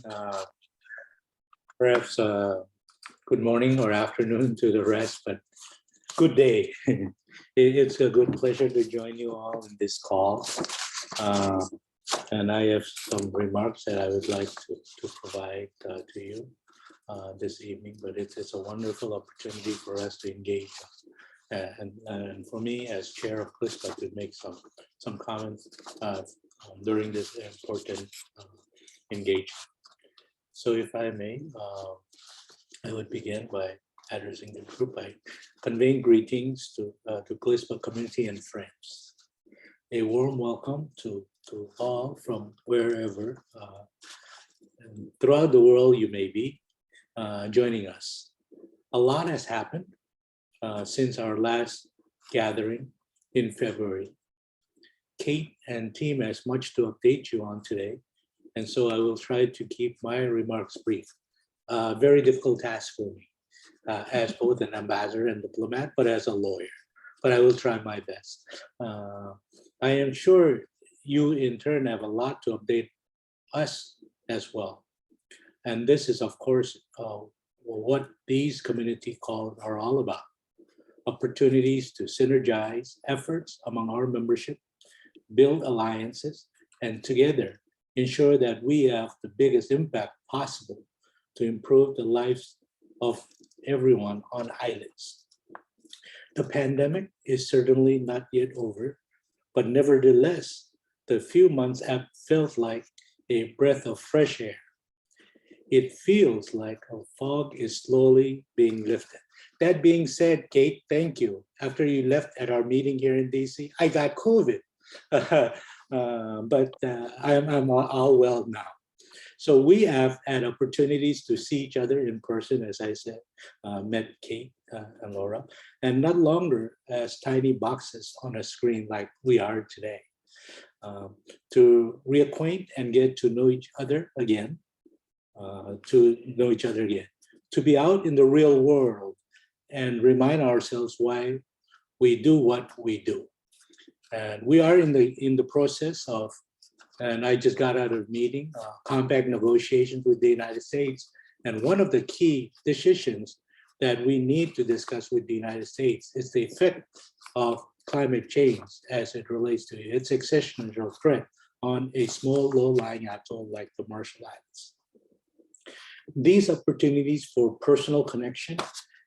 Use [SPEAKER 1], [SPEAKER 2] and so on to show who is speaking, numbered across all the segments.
[SPEAKER 1] Uh, Perhaps good morning or afternoon to the rest, but good day. It's a good pleasure to join you all in this call. Uh, and I have some remarks that I would like to provide to you this evening, but it's a wonderful opportunity for us to engage. And for me as chair of GLISPA to make some comments during this important engagement. So if I may, I would begin by addressing the group by conveying greetings to GLISPA community and friends. A warm welcome to all from wherever throughout the world you may be joining us. A lot has happened since our last gathering in February. Kate and team has much to update you on today, and so I will try to keep my remarks brief. Very difficult task for me as both an ambassador and diplomat, but as a lawyer. But I will try my best. I am sure you in turn have a lot to update us as well. And this is, of course, what these community calls are all about. Opportunities to synergize efforts among our membership, build alliances, and together ensure that we have the biggest impact possible to improve the lives of everyone on islands. The pandemic is certainly not yet over, but nevertheless, the few months have felt like a breath of fresh air. It feels like a fog is slowly being lifted. That being said, Kate, thank you. After you left at our meeting here in DC, I got COVID, but I'm all well now. So we have had opportunities to see each other in person, as I said, met Kate and Laura, and not longer as tiny boxes on a screen like we are today. To reacquaint and get to know each other again, to be out in the real world and remind ourselves why we do what we do. And we are in the process of, and I just got out of a meeting, compact negotiations with the United States. And one of the key decisions that we need to discuss with the United States is the effect of climate change as it relates to its existential threat on a small, low-lying atoll like the Marshall Islands. These opportunities for personal connection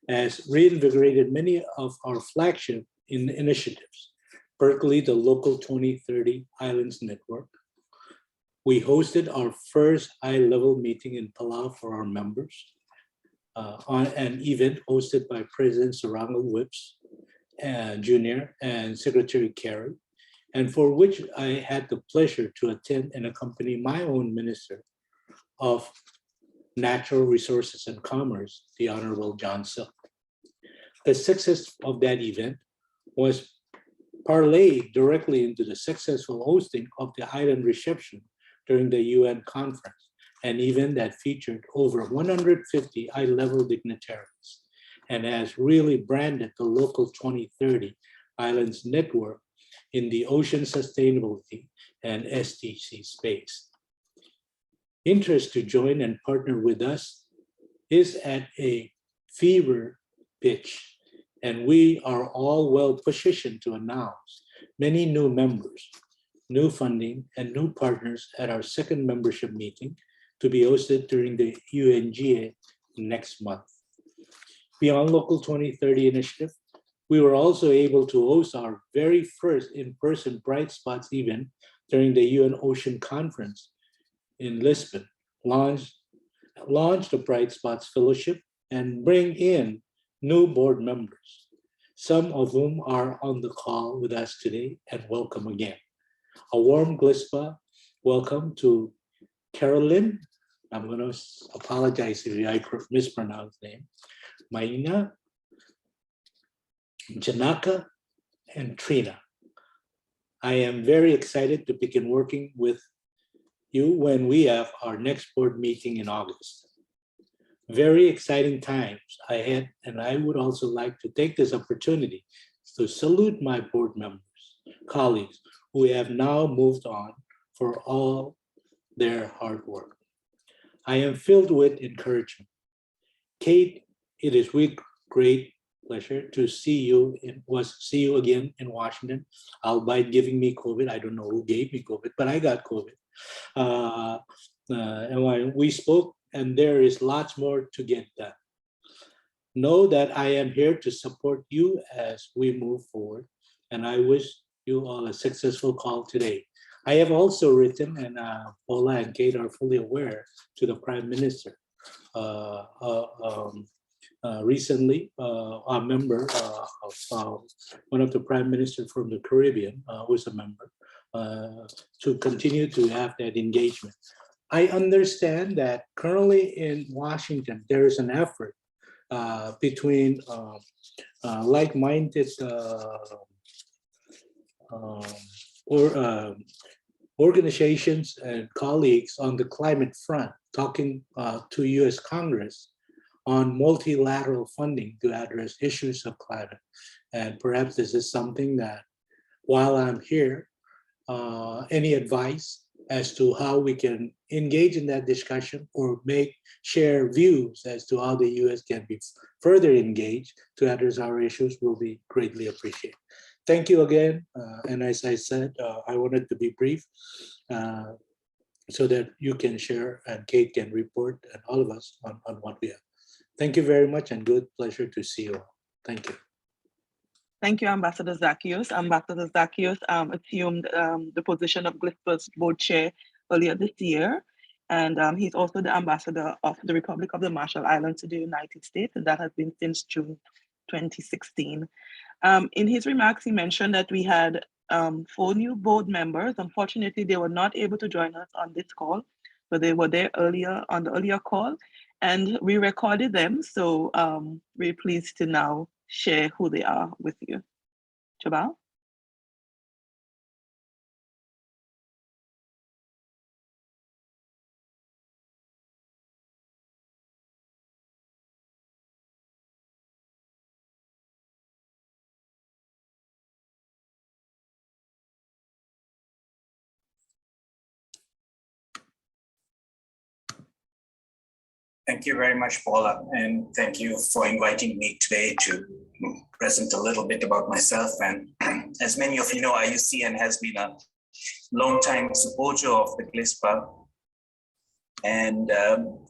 [SPEAKER 1] has reinvigorated many of our flagship initiatives. Berkeley, the local 2030 Islands Network. We hosted our first high-level meeting in Palau for our members on an event hosted by President Sarango Whips Jr. and Secretary Kerry, and for which I had the pleasure to attend and accompany my own Minister of Natural Resources and Commerce, the Honorable John Silk. The success of that event was parlayed directly into the successful hosting of the island reception during the UN conference, an event that featured over 150 high-level dignitaries and has really branded the local 2030 Islands Network in the ocean sustainability and SDG space. Interest to join and partner with us is at a fever pitch, and we are all well positioned to announce many new members, new funding, and new partners at our second membership meeting to be hosted during the UNGA next month. Beyond Local 2030 initiative, we were also able to host our very first in-person Bright Spots event during the UN Ocean Conference in Lisbon, launch the Bright Spots Fellowship, and bring in new board members, some of whom are on the call with us today, and welcome again. A warm GLISPA welcome to Carolyn. I'm going to apologize if I mispronounce the name. Maina, Janaka, and Trina. I am very excited to begin working with you when we have our next board meeting in August. Very exciting times ahead, and I would also like to take this opportunity to salute my board members, colleagues who have now moved on for all their hard work. I am filled with encouragement. Kate, it is with great pleasure to see you again in Washington, albeit giving me COVID. I don't know who gave me COVID, but I got COVID. And when we spoke, and there is lots more to get done. Know that I am here to support you as we move forward, and I wish you all a successful call today. I have also written, and Paula and Kate are fully aware, to the Prime Minister. Recently, a member of one of the prime ministers from the Caribbean, who is a member, to continue to have that engagement. I understand that currently in Washington, there is an effort between like-minded organizations and colleagues on the climate front, talking to US Congress on multilateral funding to address issues of climate. And perhaps this is something that, while I'm here, any advice as to how we can engage in that discussion or share views as to how the US can be further engaged to address our issues will be greatly appreciated. Thank you again. And as I said, I wanted to be brief so that you can share and Kate can report and all of us on what we have. Thank you very much and good pleasure to see you all. Thank you.
[SPEAKER 2] Thank you, Ambassador Zackios. Ambassador Zackios assumed the position of GLISPA's board chair earlier this year. And he's also the ambassador of the Republic of the Marshall Islands to the United States, and that has been since June 2016. In his remarks, he mentioned that we had 4 new board members. Unfortunately, they were not able to join us on this call, but they were there earlier on the earlier call, and we recorded them. So we're pleased to now share who they are with you. Jabal?
[SPEAKER 3] Thank you very much, Paula, and thank you for inviting me today to present a little bit about myself. And as many of you know, IUCN has been a long-time supporter of the GLISPA. And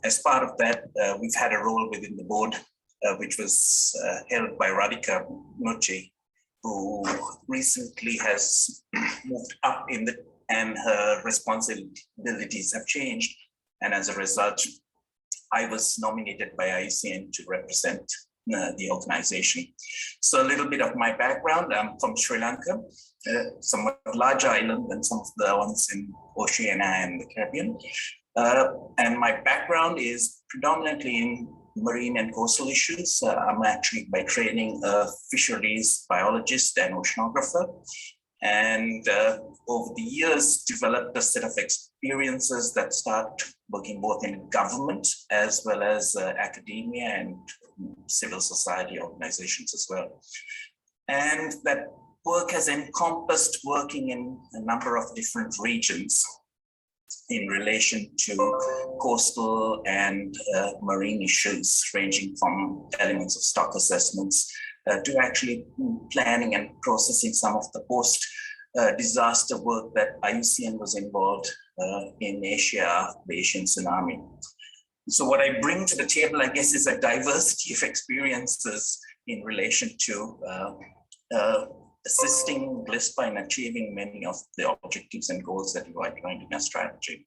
[SPEAKER 3] as part of that, we've had a role within the board, which was held by Radhika Noche, who recently has moved up and her responsibilities have changed. And as a result, I was nominated by IUCN to represent the organization. So a little bit of my background: I'm from Sri Lanka, somewhat larger island than some of the ones in Oceania and the Caribbean. And my background is predominantly in marine and coastal issues. I'm actually by training a fisheries biologist and oceanographer. And over the years, developed a set of experiences that start working both in government as well as academia and civil society organizations as well. And that work has encompassed working in a number of different regions in relation to coastal and marine issues, ranging from elements of stock assessments to actually planning and processing some of the post-disaster work that IUCN was involved in Asia, the Asian tsunami. So what I bring to the table, I guess, is a diversity of experiences in relation to assisting GLISPA in achieving many of the objectives and goals that you outlined in our strategy.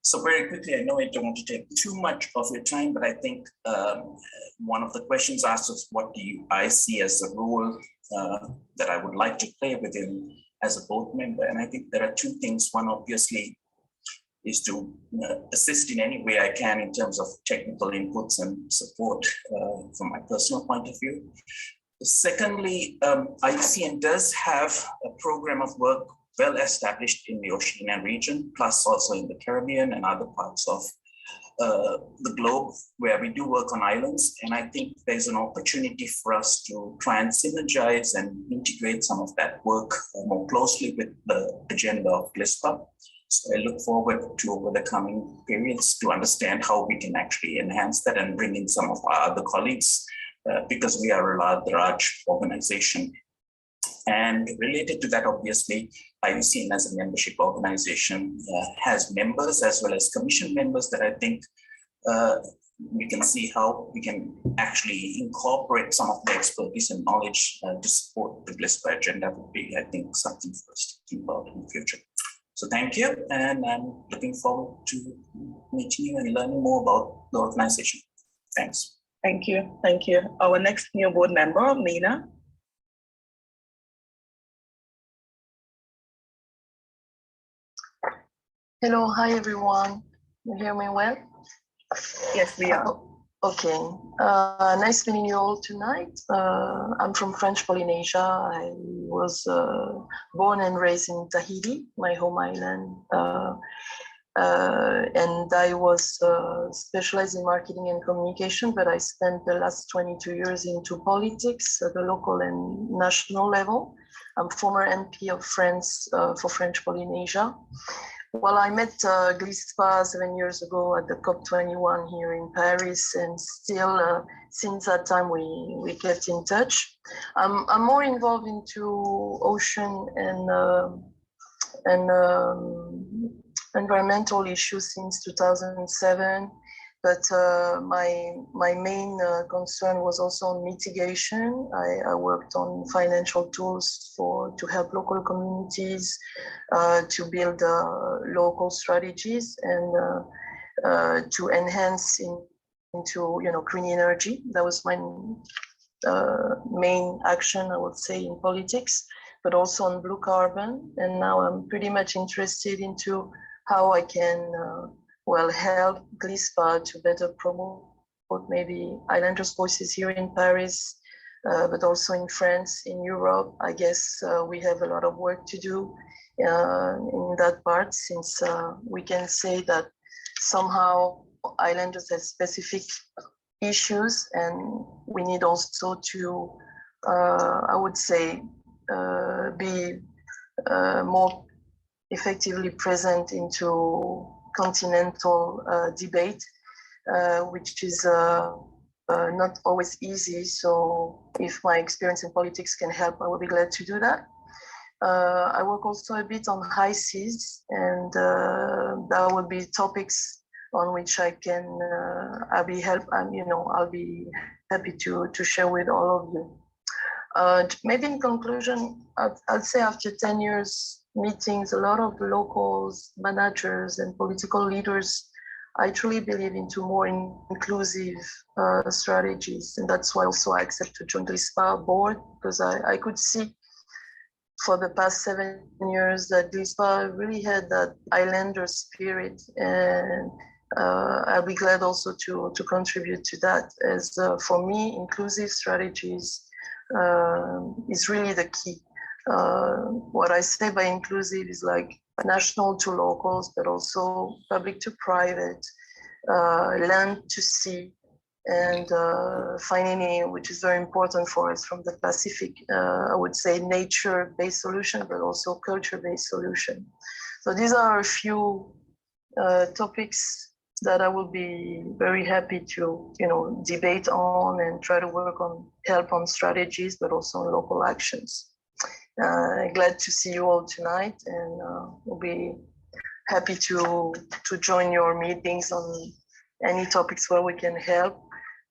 [SPEAKER 3] So very quickly, I know I don't want to take too much of your time, but I think one of the questions asked was, what do I see as a role that I would like to play within as a board member? And I think there are 2 things. One, obviously, is to assist in any way I can in terms of technical inputs and support from my personal point of view. Secondly, IUCN does have a program of work well established in the Oceania region, plus also in the Caribbean and other parts of the globe where we do work on islands. And I think there's an opportunity for us to try and synergize and integrate some of that work more closely with the agenda of GLISPA. So I look forward to over the coming periods to understand how we can actually enhance that and bring in some of our other colleagues because we are a large organization. And related to that, obviously, IUCN as a membership organization has members as well as commission members that I think we can see how we can actually incorporate some of the expertise and knowledge to support the GLISPA agenda would be, I think, something for us to think about in the future. So thank you, and I'm looking forward to meeting you and learning more about the organization. Thanks.
[SPEAKER 2] Thank you. Thank you. Our next new board member, Mina.
[SPEAKER 4] Hello, hi everyone. You hear me well?
[SPEAKER 2] Yes, we are.
[SPEAKER 4] Okay, nice meeting you all tonight. I'm from French Polynesia. I was born and raised in Tahiti, my home island. And I was specialized in marketing and communication, but I spent the last 22 years into politics at the local and national level. I'm former MP of France for French Polynesia. Well, I met GLISPA 7 years ago at the COP21 here in Paris, and still since that time we kept in touch. I'm more involved into ocean and environmental issues since 2007, but my main concern was also on mitigation. I worked on financial tools to help local communities to build local strategies and to enhance into green energy. That was my main action, I would say, in politics, but also on blue carbon. And now I'm pretty much interested into how I can help GLISPA to better promote maybe islanders' voices here in Paris, but also in France, in Europe. I guess we have a lot of work to do in that part, since we can say that somehow islanders have specific issues, and we need also to, I would say, be more effectively present into continental debate, which is not always easy. So if my experience in politics can help, I will be glad to do that. I work also a bit on high seas, and that would be topics on which I can, I'll be happy to share with all of you. Maybe in conclusion, I'd say after 10 years meetings, a lot of locals, managers, and political leaders, I truly believe into more inclusive strategies. And that's why also I accept to join the GLISPA board, because I could see for the past 7 years that GLISPA really had that islander spirit. And I'll be glad also to contribute to that, as for me, inclusive strategies is really the key. What I say by inclusive is like national to locals, but also public to private, land to sea, and finding, which is very important for us from the Pacific, I would say nature-based solution, but also culture-based solution. So these are a few topics that I will be very happy to, debate on and try to work on, help on strategies, but also on local actions. Glad to see you all tonight, and we'll be happy to join your meetings on any topics where we can help.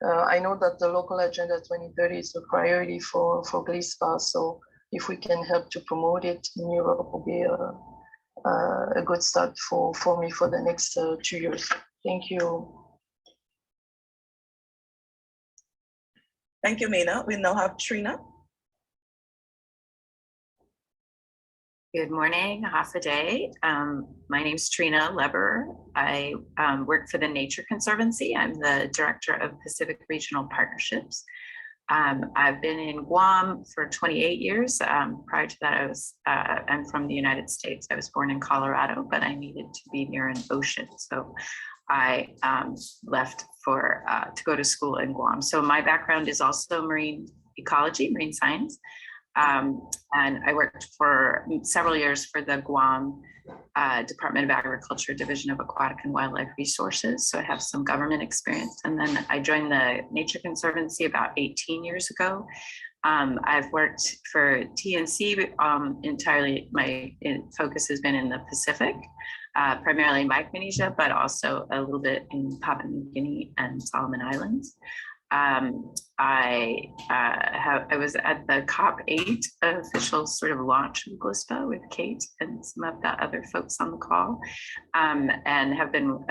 [SPEAKER 4] I know that the local agenda 2030 is a priority for GLISPA, so if we can help to promote it in Europe, will be a good start for me for the next 2 years. Thank you.
[SPEAKER 2] Thank you, Mina. We now have Trina.
[SPEAKER 5] Good morning, half a day. My name is Trina Leber. I work for the Nature Conservancy. I'm the Director of Pacific Regional Partnerships. I've been in Guam for 28 years. Prior to that, I'm from the United States. I was born in Colorado, but I needed to be near an ocean. So I left to go to school in Guam. So my background is also marine ecology, marine science. And I worked for several years for the Guam Department of Agriculture, Division of Aquatic and Wildlife Resources. So I have some government experience. And then I joined the Nature Conservancy about 18 years ago. I've worked for TNC entirely. My focus has been in the Pacific, primarily Micronesia, but also a little bit in Papua New Guinea and Solomon Islands. I was at the COP8 official sort of launch of GLISPA with Kate and some of the other folks on the call, and have been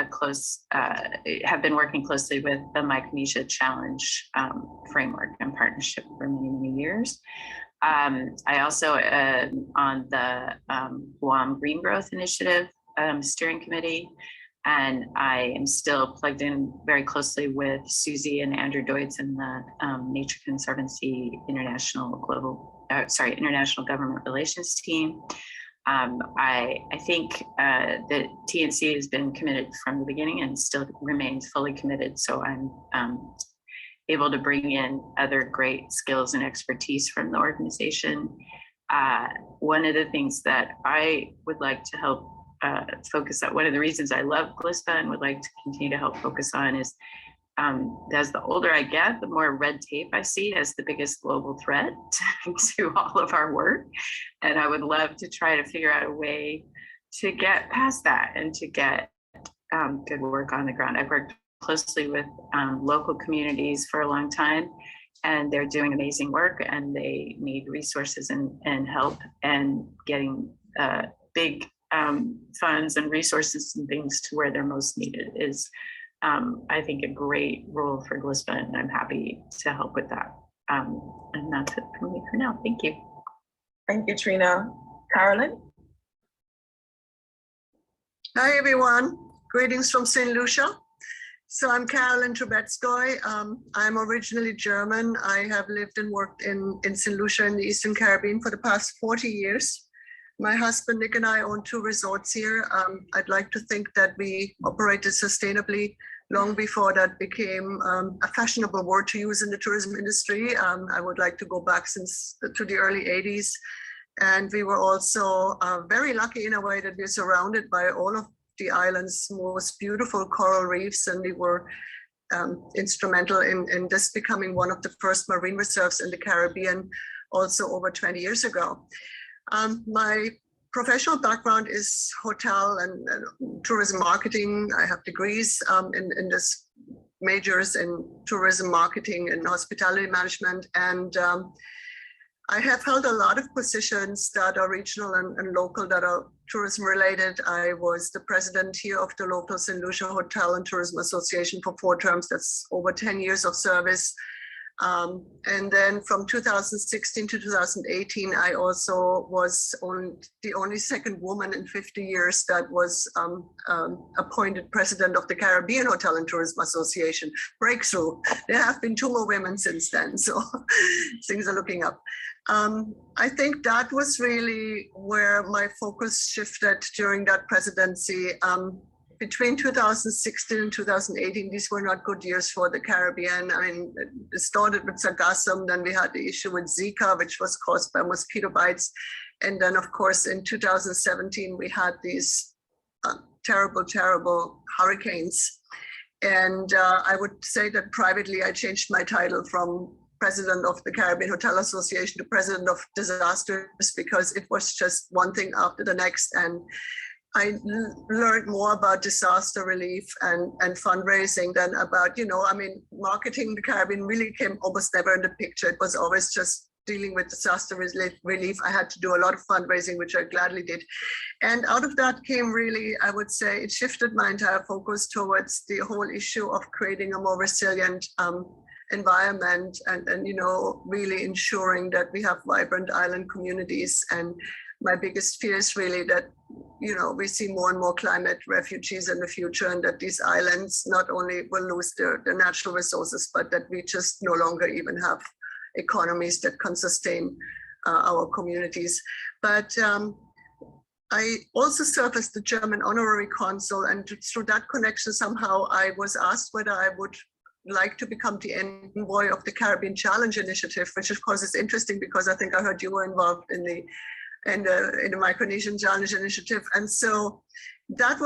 [SPEAKER 5] working closely with the Micronesia Challenge framework and partnership for many, many years. I also on the Guam Green Growth Initiative steering committee. And I am still plugged in very closely with Susie and Andrew Deutz in the Nature Conservancy International Government Relations team. I think that TNC has been committed from the beginning and still remains fully committed. So I'm able to bring in other great skills and expertise from the organization. One of the things that I would like to help focus on, one of the reasons I love GLISPA and would like to continue to help focus on is as the older I get, the more red tape I see as the biggest global threat to all of our work. And I would love to try to figure out a way to get past that and to get good work on the ground. I've worked closely with local communities for a long time, and they're doing amazing work, and they need resources and help, and getting big funds and resources and things to where they're most needed is, I think, a great role for GLISPA, and I'm happy to help with that. And that's it from me for now. Thank you.
[SPEAKER 2] Thank you, Trina. Carolyn?
[SPEAKER 6] Hi, everyone. Greetings from St. Lucia. So I'm Carolyn Trubetskoy. I'm originally German. I have lived and worked in St. Lucia in the Eastern Caribbean for the past 40 years. My husband, Nick, and I own 2 resorts here. I'd like to think that we operated sustainably long before that became a fashionable word to use in the tourism industry. I would like to go back to the early 80s. And we were also very lucky in a way that we're surrounded by all of the island's most beautiful coral reefs. And we were instrumental in this becoming one of the first marine reserves in the Caribbean also over 20 years ago. My professional background is hotel and tourism marketing. I have degrees in this majors in tourism marketing and hospitality management. And I have held a lot of positions that are regional and local that are tourism related. I was the president here of the local St. Lucia Hotel and Tourism Association for 4 terms. That's over 10 years of service. And then from 2016 to 2018, I also was the only second woman in 50 years that was appointed president of the Caribbean Hotel and Tourism Association. Breakthrough. There have been 2 more women since then, so things are looking up. I think that was really where my focus shifted during that presidency. Between 2016 and 2018, these were not good years for the Caribbean. I mean, it started with sargassum, then we had the issue with Zika, which was caused by mosquito bites. And then, of course, in 2017, we had these terrible, terrible hurricanes. And I would say that privately, I changed my title from president of the Caribbean Hotel Association to president of disasters, because it was just one thing after the next. And I learned more about disaster relief and fundraising than about, marketing the Caribbean really came almost never in the picture. It was always just dealing with disaster relief. I had to do a lot of fundraising, which I gladly did. And out of that came really, I would say, it shifted my entire focus towards the whole issue of creating a more resilient environment and really ensuring that we have vibrant island communities. And my biggest fear is really that, we see more and more climate refugees in the future, and that these islands not only will lose their natural resources, but that we just no longer even have economies that can sustain our communities. But I also serve as the German honorary consul, and through that connection, somehow I was asked whether I would like to become the envoy of the Caribbean Challenge Initiative, which of course is interesting because I think I heard you were involved in the Micronesian Challenge Initiative. And so that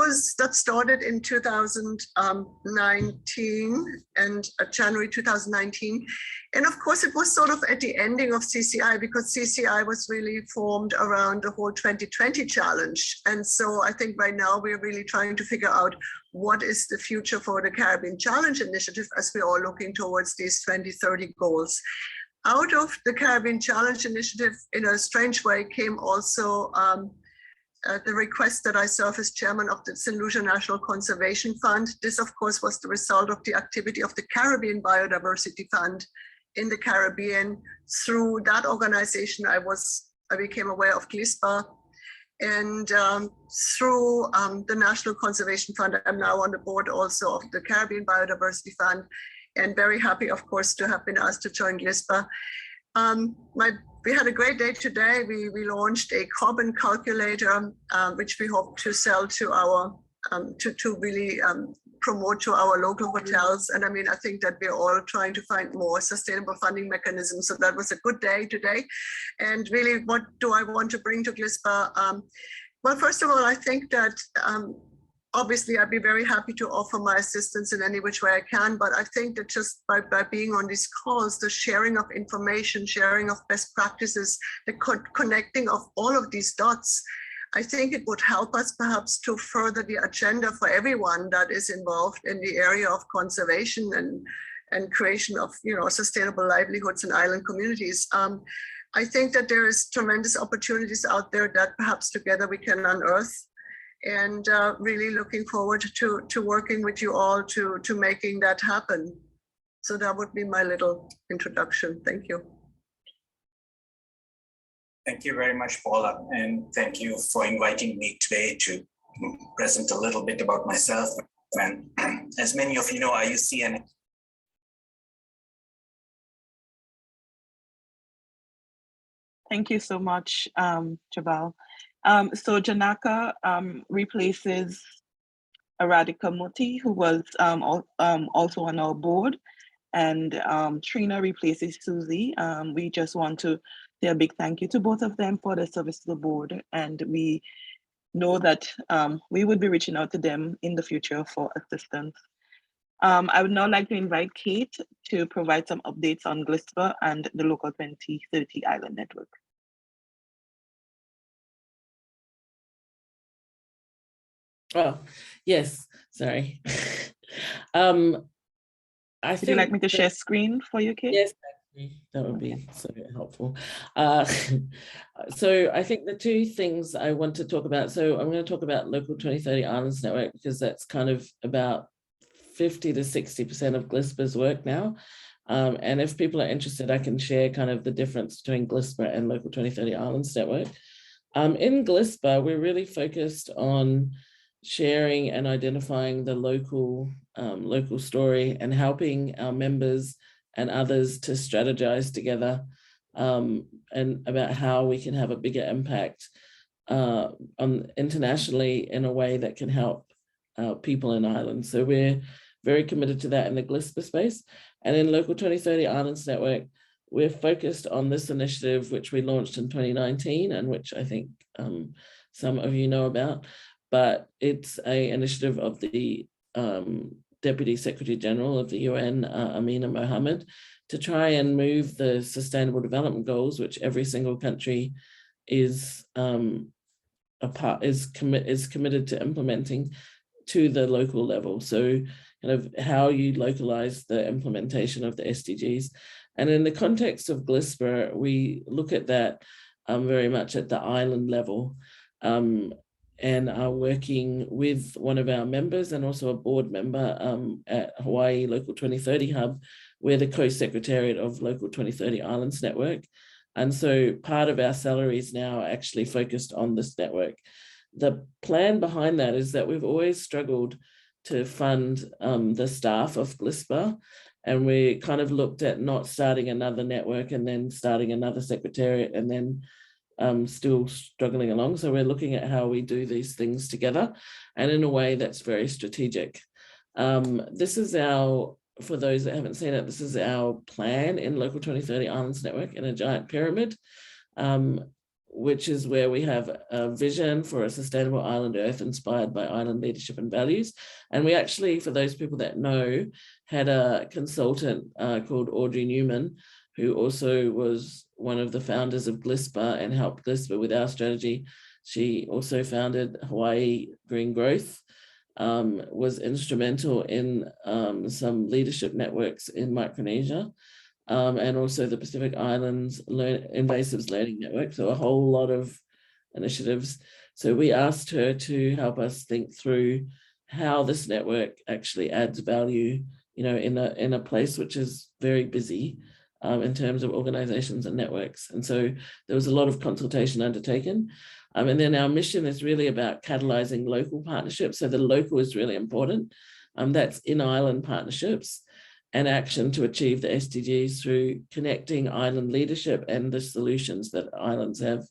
[SPEAKER 6] started in 2019 and January 2019. And of course, it was sort of at the ending of CCI because CCI was really formed around the whole 2020 challenge. And so I think right now we're really trying to figure out what is the future for the Caribbean Challenge Initiative as we're all looking towards these 2030 goals. Out of the Caribbean Challenge Initiative, in a strange way, came also the request that I serve as chairman of the St. Lucia National Conservation Fund. This, of course, was the result of the activity of the Caribbean Biodiversity Fund in the Caribbean. Through that organization, I became aware of GLISPA. And through the National Conservation Fund, I'm now on the board also of the Caribbean Biodiversity Fund, and very happy, of course, to have been asked to join GLISPA. We had a great day today. We launched a carbon calculator, which we hope to sell to our, to really promote to our local hotels. And I mean, I think that we're all trying to find more sustainable funding mechanisms. So that was a good day today. And really, what do I want to bring to GLISPA? Well, first of all, I think that obviously, I'd be very happy to offer my assistance in any which way I can, but I think that just by being on these calls, the sharing of information, sharing of best practices, the connecting of all of these dots, I think it would help us perhaps to further the agenda for everyone that is involved in the area of conservation and creation of, you know, sustainable livelihoods in island communities. I think that there is tremendous opportunities out there that perhaps together we can unearth. And really looking forward to working with you all to making that happen. So that would be my little introduction. Thank you.
[SPEAKER 3] Thank you very much, Paula. And thank you for inviting me today to present a little bit about myself. And as many of you know, I use CSIN.
[SPEAKER 2] Thank you so much, Jabal. So Janaka replaces Aradhika Muti, who was also on our board, and Trina replaces Susie. We just want to say a big thank you to both of them for their service to the board, and we know that we would be reaching out to them in the future for assistance. I would now like to invite Kate to provide some updates on GLISPA and the Local 2030 Island Network.
[SPEAKER 7] Oh, yes, sorry.
[SPEAKER 2] Would you like me to share screen for you, Kate?
[SPEAKER 7] Yes, that would be so helpful. So I think the two things I want to talk about, so I'm going to talk about Local 2030 Islands Network, because that's kind of about 50 to 60% of GLISPA's work now. And if people are interested, I can share kind of the difference between GLISPA and Local 2030 Islands Network. In GLISPA, we're really focused on sharing and identifying the local story and helping our members and others to strategize together and about how we can have a bigger impact internationally in a way that can help people in Ireland. So we're very committed to that in the GLISPA space. And in Local 2030 Islands Network, we're focused on this initiative, which we launched in 2019 and which I think some of you know about. But it's an initiative of the Deputy Secretary General of the UN, Amina Mohammed, to try and move the Sustainable Development Goals, which every single country is committed to implementing, to the local level. So kind of how you localize the implementation of the SDGs. And in the context of GLISPA, we look at that very much at the island level. And are working with one of our members and also a board member at Hawaii Local 2030 Hub. We're the co-secretariat of Local 2030 Islands Network. And so part of our salaries now are actually focused on this network. The plan behind that is that we've always struggled to fund the staff of GLISPA. And we kind of looked at not starting another network and then starting another secretariat and then still struggling along. So we're looking at how we do these things together and in a way that's very strategic. This is our for those that haven't seen it, this is our plan in Local 2030 Islands Network in a giant pyramid, which is where we have a vision for a sustainable island earth inspired by island leadership and values. And we actually, for those people that know, had a consultant called Audrey Newman, who also was one of the founders of GLISPA and helped GLISPA with our strategy. She also founded Hawaii Green Growth, was instrumental in some leadership networks in Micronesia, and also the Pacific Islands Invasives Learning Network, so a whole lot of initiatives. So we asked her to help us think through how this network actually adds value, you know, in a place which is very busy in terms of organizations and networks. And so there was a lot of consultation undertaken. And then our mission is really about catalyzing local partnerships. So the local is really important. That's in-island partnerships and action to achieve the SDGs through connecting island leadership and the solutions that islands have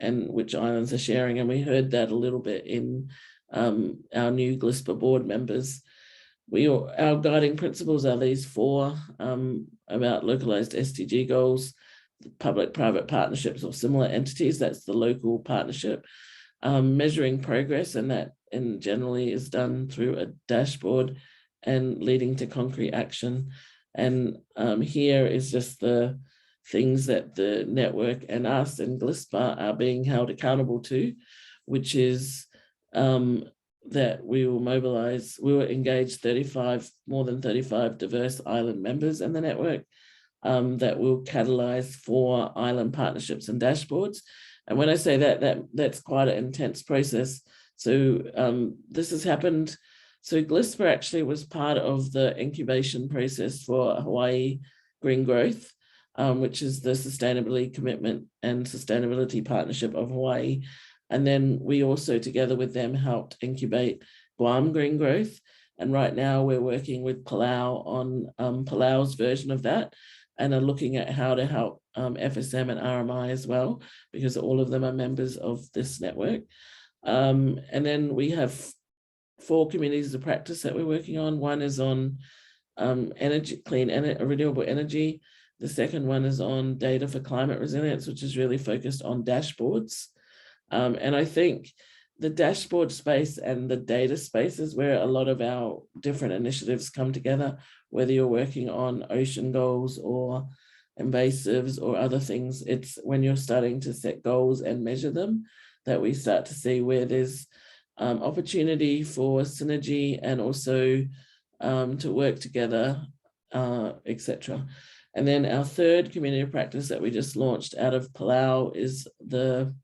[SPEAKER 7] and which islands are sharing. And we heard that a little bit in our new GLISPA board members. Our guiding principles are these four about localized SDG goals, public-private partnerships or similar entities, that's the local partnership, measuring progress, and that generally is done through a dashboard and leading to concrete action. And here is just the things that the network and us and GLISPA are being held accountable to, which is that we will engage more than 35 diverse island members in the network, that will catalyze 4 island partnerships and dashboards. And when I say that's quite an intense process. So this has happened. So GLISPA actually was part of the incubation process for Hawaii Green Growth, which is the sustainability commitment and sustainability partnership of Hawaii. And then we also, together with them, helped incubate Guam Green Growth. And right now we're working with Palau on Palau's version of that, and are looking at how to help FSM and RMI as well, because all of them are members of this network. And then we have 4 communities of practice that we're working on. One is on energy, renewable energy. The second one is on data for climate resilience, which is really focused on dashboards. And I think the dashboard space and the data space is where a lot of our different initiatives come together, whether you're working on ocean goals or invasives or other things. It's when you're starting to set goals and measure them that we start to see where there's opportunity for synergy and also to work together, etc. And then our third community of practice that we just launched out of Palau is the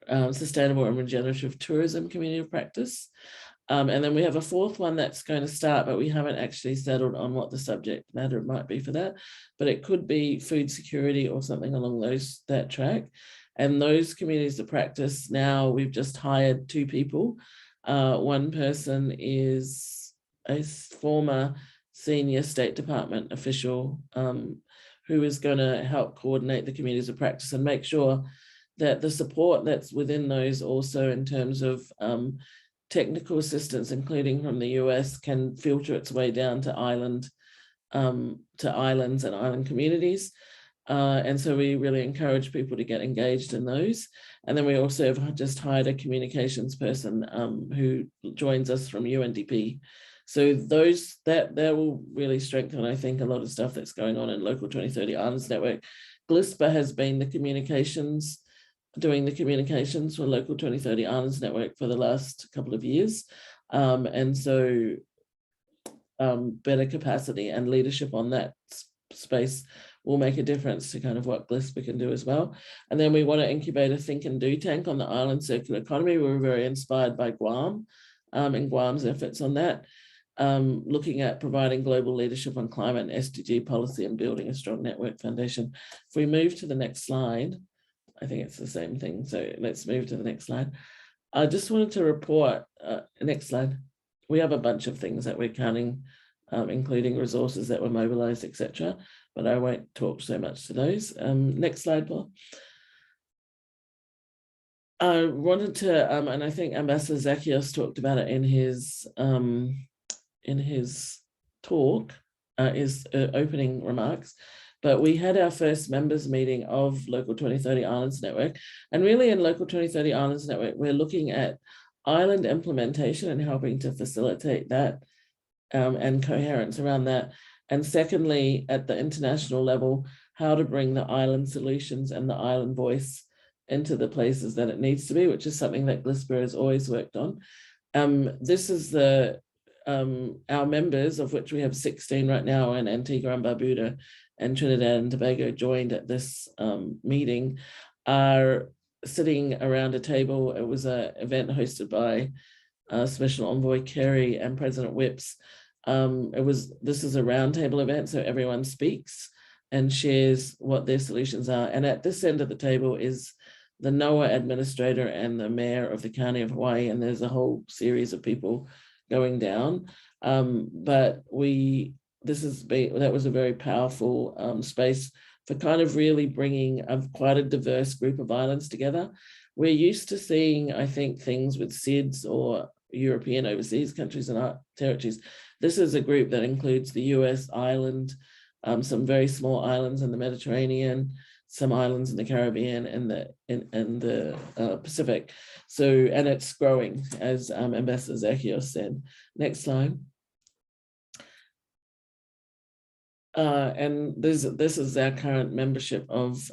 [SPEAKER 7] Sustainable and Regenerative Tourism Community of Practice. And then we have a 4th one that's going to start, but we haven't actually settled on what the subject matter might be for that. But it could be food security or something along that track. And those communities of practice, now we've just hired 2 people. One person is a former senior State Department official who is going to help coordinate the communities of practice and make sure that the support that's within those, also in terms of technical assistance, including from the US, can filter its way down to islands and island communities. And so we really encourage people to get engaged in those. And then we also have just hired a communications person who joins us from UNDP. So that will really strengthen, I think, a lot of stuff that's going on in Local 2030 Islands Network. GLISPA has been doing the communications for Local 2030 Islands Network for the last couple of years. And so better capacity and leadership on that space will make a difference to kind of what GLISPA can do as well. And then we want to incubate a think and do tank on the island circular economy. We were very inspired by Guam and Guam's efforts on that, looking at providing global leadership on climate and SDG policy and building a strong network foundation. If we move to the next slide, I think it's the same thing. So let's move to the next slide. I just wanted to report, next slide. We have a bunch of things that we're counting, including resources that were mobilized, etc. But I won't talk so much to those. Next slide, Paul. I wanted to, and I think Ambassador Zackios talked about it in his talk is opening remarks. But we had our first members meeting of Local 2030 Islands Network. And really in Local 2030 Islands Network, we're looking at island implementation and helping to facilitate that and coherence around that. And secondly, at the international level, how to bring the island solutions and the island voice into the places that it needs to be, which is something that GLISPA has always worked on. This is the our members, of which we have 16 right now in Antigua and Barbuda, and Trinidad and Tobago joined at this meeting, are sitting around a table. It was an event hosted by Special Envoy Kerry and President Whips. This is a roundtable event, so everyone speaks and shares what their solutions are. And at this end of the table is the NOAA administrator and the mayor of the county of Hawaii, and there's a whole series of people going down. But that was a very powerful space for kind of really bringing quite a diverse group of islands together. We're used to seeing, I think, things with SIDS or European overseas countries and territories. This is a group that includes the US, Ireland, some very small islands in the Mediterranean, some islands in the Caribbean and the Pacific. So, and it's growing, as Ambassador Zackios said. Next slide. And this is our current membership of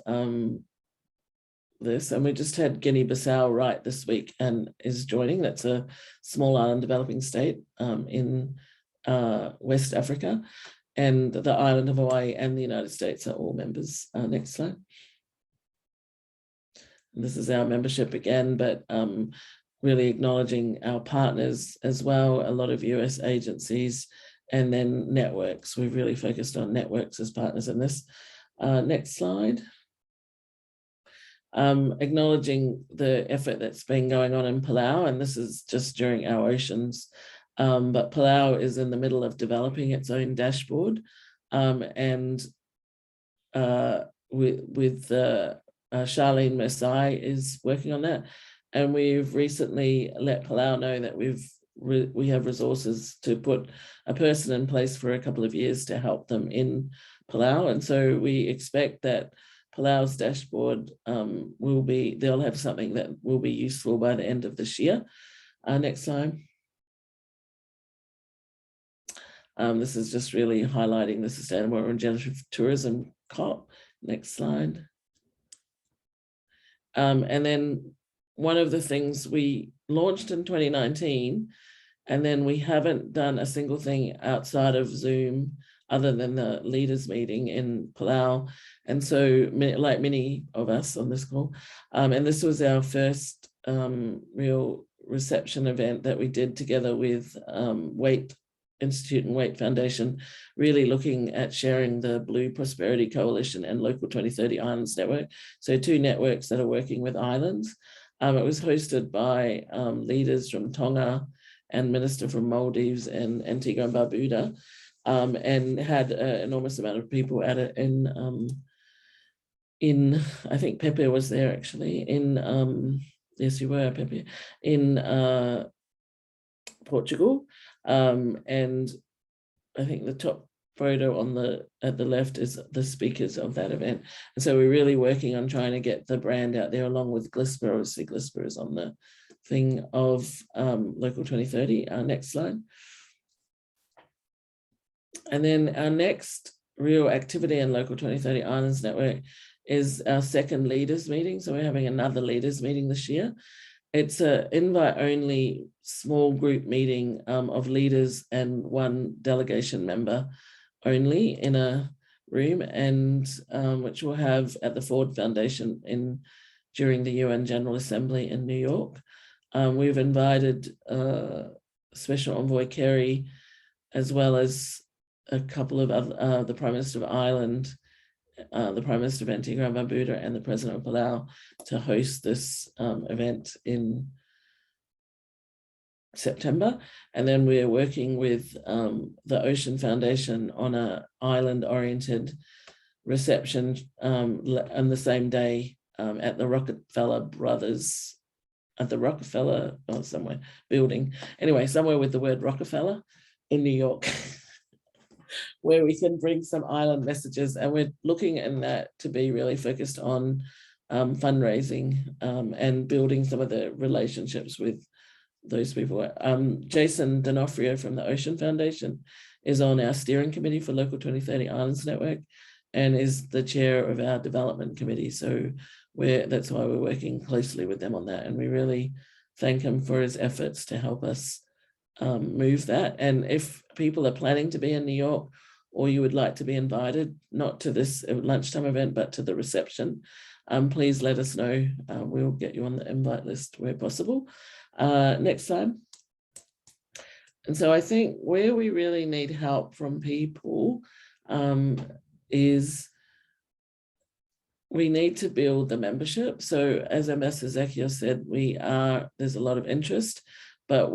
[SPEAKER 7] this, and we just had Guinea-Bissau right this week and is joining. That's a small island developing state in West Africa, and the island of Hawaii and the United States are all members. Next slide. And this is our membership again, but really acknowledging our partners as well, a lot of US agencies, and then networks. We've really focused on networks as partners in this. Next slide. Acknowledging the effort that's been going on in Palau, and this is just during our oceans. But Palau is in the middle of developing its own dashboard, and with Charlene Mersai is working on that. And we've recently let Palau know that we have resources to put a person in place for a couple of years to help them in Palau. And so we expect that Palau's dashboard they'll have something that will be useful by the end of this year. Next slide. This is just really highlighting the Sustainable and Regenerative Tourism COP. Next slide. And then one of the things we launched in 2019, and then we haven't done a single thing outside of Zoom other than the leaders meeting in Palau. And so, like many of us on this call, and this was our first real reception event that we did together with Wait Institute and Wait Foundation, really looking at sharing the Blue Prosperity Coalition and Local 2030 Islands Network. So 2 networks that are working with islands. It was hosted by leaders from Tonga and Minister from Maldives and Antigua and Barbuda, and had an enormous amount of people at it in I think Pepe was there actually, yes, you were, Pepe, in Portugal. And I think the top photo at the left is the speakers of that event. And so we're really working on trying to get the brand out there along with GLISPA. Obviously GLISPA is on the thing of Local 2030. Next slide. And then our next real activity in Local 2030 Islands Network is our second leaders meeting. So we're having another leaders meeting this year. It's an invite-only small group meeting of leaders and 1 delegation member only in a room, and which we'll have at the Ford Foundation during the UN General Assembly in New York. We've invited Special Envoy Kerry, as well as a couple of other, the Prime Minister of Ireland, the Prime Minister of Antigua and Barbuda, and the President of Palau to host this event in September. And then we're working with the Ocean Foundation on an island-oriented reception on the same day at the Rockefeller Brothers, at the Rockefeller or somewhere building. Anyway, somewhere with the word Rockefeller in New York. where we can bring some island messages, and we're looking in that to be really focused on fundraising and building some of the relationships with those people. Jason D'Onofrio from the Ocean Foundation is on our steering committee for Local 2030 Islands Network and is the chair of our development committee. So that's why we're working closely with them on that. And we really thank him for his efforts to help us move that. And if people are planning to be in New York, or you would like to be invited, not to this lunchtime event, but to the reception, please let us know. We'll get you on the invite list where possible. Next slide. And so I think where we really need help from people is we need to build the membership. So as Ambassador Zackios said, there's a lot of interest, but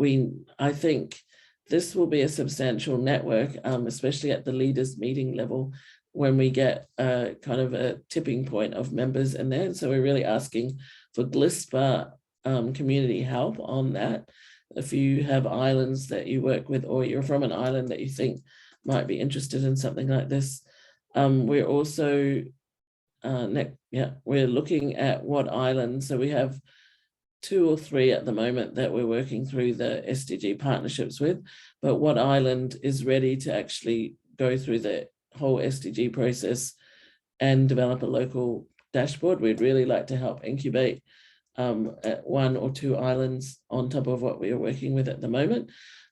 [SPEAKER 7] I think this will be a substantial network, especially at the leaders meeting level, when we get kind of a tipping point of members in there. So we're really asking for GLISPA community help on that. If you have islands that you work with, or you're from an island that you think might be interested in something like this, we're also we're looking at what islands. So we have 2 or 3 at the moment that we're working through the SDG partnerships with, but what island is ready to actually go through the whole SDG process and develop a local dashboard. We'd really like to help incubate at 1 or 2 islands on top of what we are working with at the moment.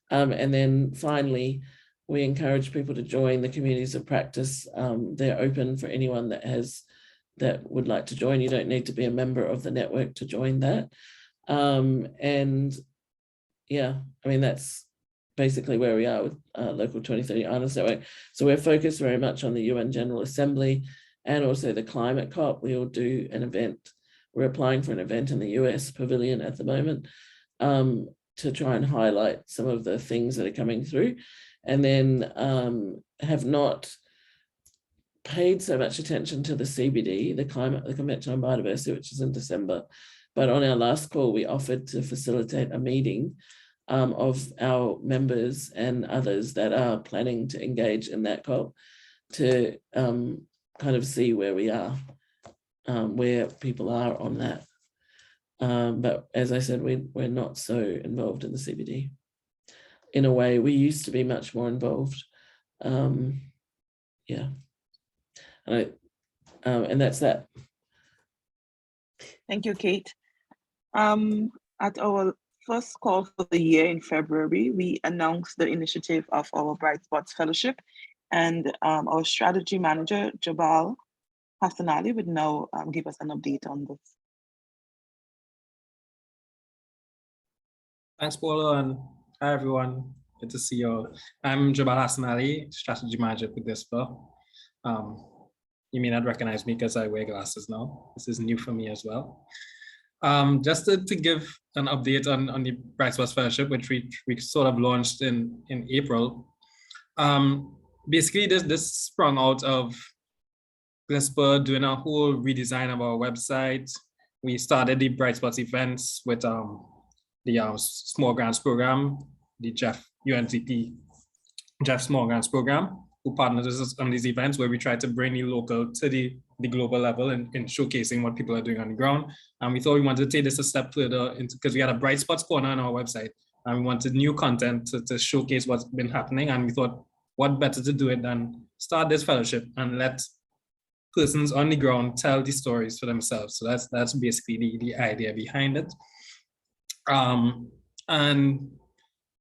[SPEAKER 7] And then finally, we encourage people to join the communities of practice. They're open for anyone that would like to join. You don't need to be a member of the network to join that. And yeah, I mean, that's basically where we are with Local 2030 Islands Network. So we're focused very much on the UN General Assembly and also the climate COP. We'll do an event. We're applying for an event in the US Pavilion at the moment to try and highlight some of the things that are coming through, and then have not paid so much attention to the CBD, the Convention on Biodiversity, which is in December. But on our last call, we offered to facilitate a meeting of our members and others that are planning to engage in that COP to kind of see where we are, where people are on that. But as I said, we're not so involved in the CBD. In a way, we used to be much more involved. Yeah. And that's that.
[SPEAKER 2] Thank you, Kate. At our first call for the year in February, we announced the initiative of our Bright Spots Fellowship, and our strategy manager, Gerald Hassanali, would now give us an update on this.
[SPEAKER 8] Thanks, Paula, and hi, everyone. Good to see you all. I'm Gerald Hassanali, strategy manager for GLISPA. You may not recognize me because I wear glasses now. This is new for me as well. Just to give an update on the Bright Spots Fellowship, which we sort of launched in April. Basically, this sprung out of GLISPA doing a whole redesign of our website. We started the Bright Spots events with the Small Grants Program, the UNCP Jeff Small Grants Program, who partners with us on these events where we try to bring the local to the global level and showcasing what people are doing on the ground. And we thought we wanted to take this a step further because we had a Bright Spots corner on our website, and we wanted new content to showcase what's been happening. And we thought, what better to do it than start this fellowship and let persons on the ground tell the stories for themselves. So that's basically the idea behind it. And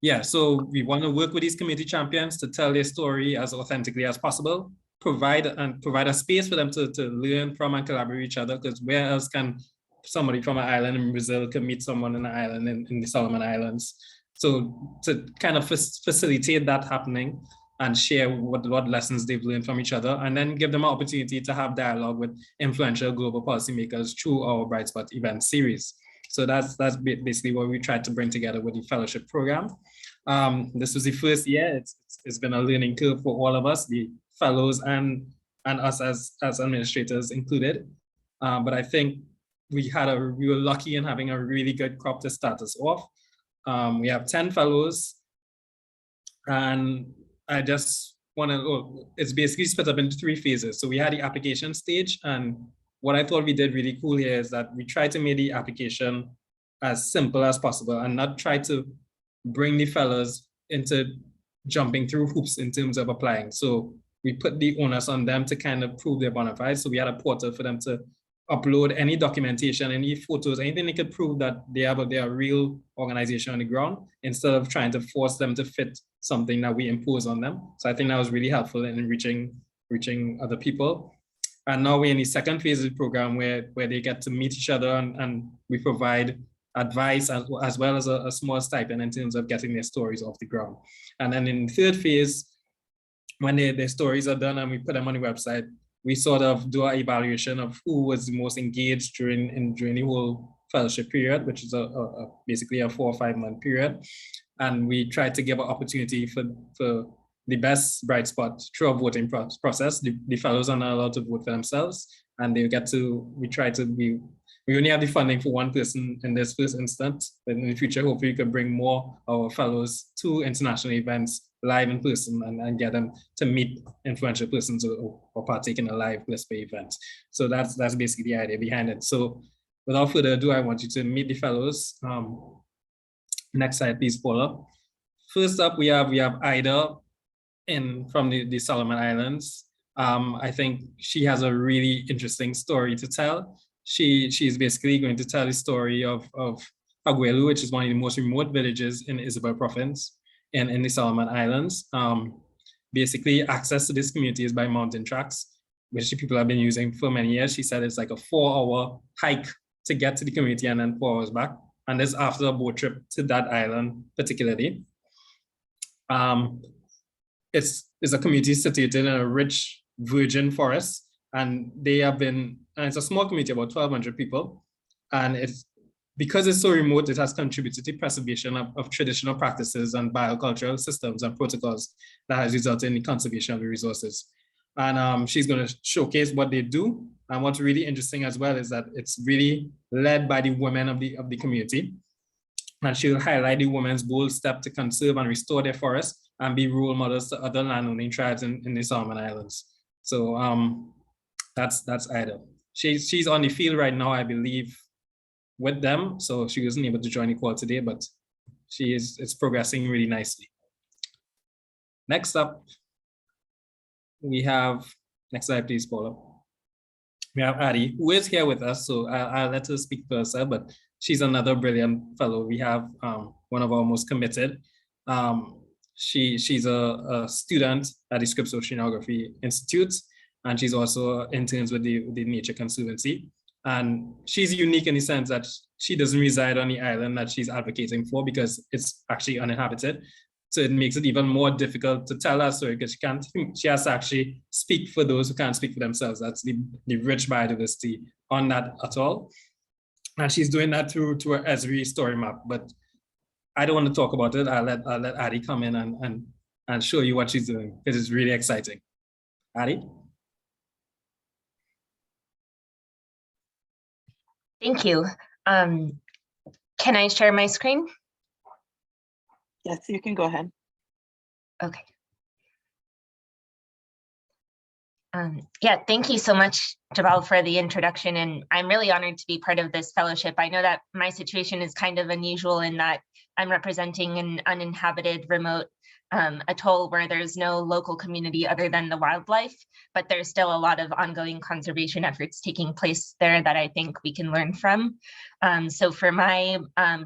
[SPEAKER 8] yeah, so we want to work with these community champions to tell their story as authentically as possible, provide a space for them to learn from and collaborate with each other, because where else can somebody from an island in Brazil can meet someone in an island in the Solomon Islands? So to kind of facilitate that happening and share what lessons they've learned from each other, and then give them an opportunity to have dialogue with influential global policymakers through our Bright Spot event series. So that's basically what we tried to bring together with the fellowship program. This was the first year. It's been a learning curve for all of us, the fellows and us as administrators included. But I think we were lucky in having a really good crop to start us off. We have 10 fellows, and I just it's basically split up into 3 phases. So we had the application stage, and what I thought we did really cool here is that we tried to make the application as simple as possible and not try to bring the fellows into jumping through hoops in terms of applying. So we put the onus on them to kind of prove their bona fide. So we had a portal for them to upload any documentation, any photos, anything they could prove that they are a real organization on the ground, instead of trying to force them to fit something that we impose on them. So I think that was really helpful in reaching other people. And now we're in the second phase of the program where they get to meet each other, and we provide advice as well as a small stipend in terms of getting their stories off the ground. And then in the third phase, when their stories are done and we put them on the website, we sort of do an evaluation of who was the most engaged during the whole fellowship period, which is basically a 4 or 5 month period. And we try to give an opportunity for the best bright spot through a voting process. The fellows are not allowed to vote for themselves, and they get to, we only have the funding for 1 person in this first instance, but in the future, hopefully we can bring more of our fellows to international events live in person and get them to meet influential persons or partake in a live GLISPA event. So that's basically the idea behind it. So without further ado, I want you to meet the fellows. Next slide, please, Paula. First up, we have Ida from the Solomon Islands. I think she has a really interesting story to tell. She's basically going to tell the story of Aguelu, which is one of the most remote villages in Isabel province in the Solomon Islands. Basically, access to this community is by mountain tracks, which people have been using for many years. She said it's like a 4-hour hike to get to the community and then 4 hours back. And this after a boat trip to that island particularly. It's a community situated in a rich virgin forest, and it's a small community, about 1,200 people. And because it's so remote, it has contributed to the preservation of traditional practices and biocultural systems and protocols that has resulted in the conservation of the resources. And she's going to showcase what they do. And what's really interesting as well is that it's really led by the women of the community. And she'll highlight the women's bold step to conserve and restore their forests and be role models to other landowning tribes in the Solomon Islands. So that's Ida. She's on the field right now, I believe, with them. So she wasn't able to join the call today, but it's progressing really nicely. Next up, we have, next slide, please, Paula. We have Addie, who is here with us. So I'll let her speak for herself, but she's another brilliant fellow. We have one of our most committed. She's a student at the Scripps Oceanography Institute, and she's also interns with the Nature Conservancy. And she's unique in the sense that she doesn't reside on the island that she's advocating for because it's actually uninhabited. So it makes it even more difficult to tell her story because she has to actually speak for those who can't speak for themselves. That's the rich biodiversity on that atoll. And she's doing that through her Esri story map. But I don't want to talk about it. I'll let Addie come in and show you what she's doing because it's really exciting. Addie?
[SPEAKER 9] Thank you. Can I share my screen?
[SPEAKER 2] Yes, you can go ahead.
[SPEAKER 9] Okay. Yeah, thank you so much, Jabal, for the introduction. And I'm really honored to be part of this fellowship. I know that my situation is kind of unusual in that I'm representing an uninhabited remote atoll where there's no local community other than the wildlife, but there's still a lot of ongoing conservation efforts taking place there that I think we can learn from. So for my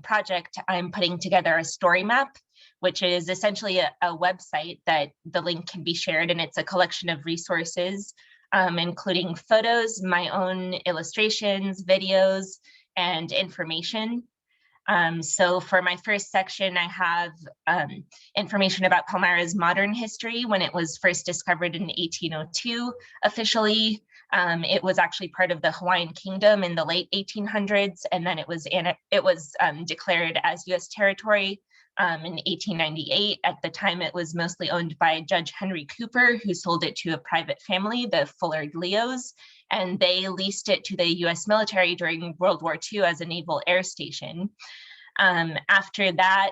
[SPEAKER 9] project, I'm putting together a story map, which is essentially a website that the link can be shared, and it's a collection of resources, including photos, my own illustrations, videos, and information. So for my first section, I have information about Palmyra's modern history when it was first discovered in 1802 officially. It was actually part of the Hawaiian Kingdom in the late 1800s, and then it was declared as U.S. territory in 1898. At the time, it was mostly owned by Judge Henry Cooper, who sold it to a private family, the Fuller Leos, and they leased it to the U.S. military during World War II as a naval air station. After that,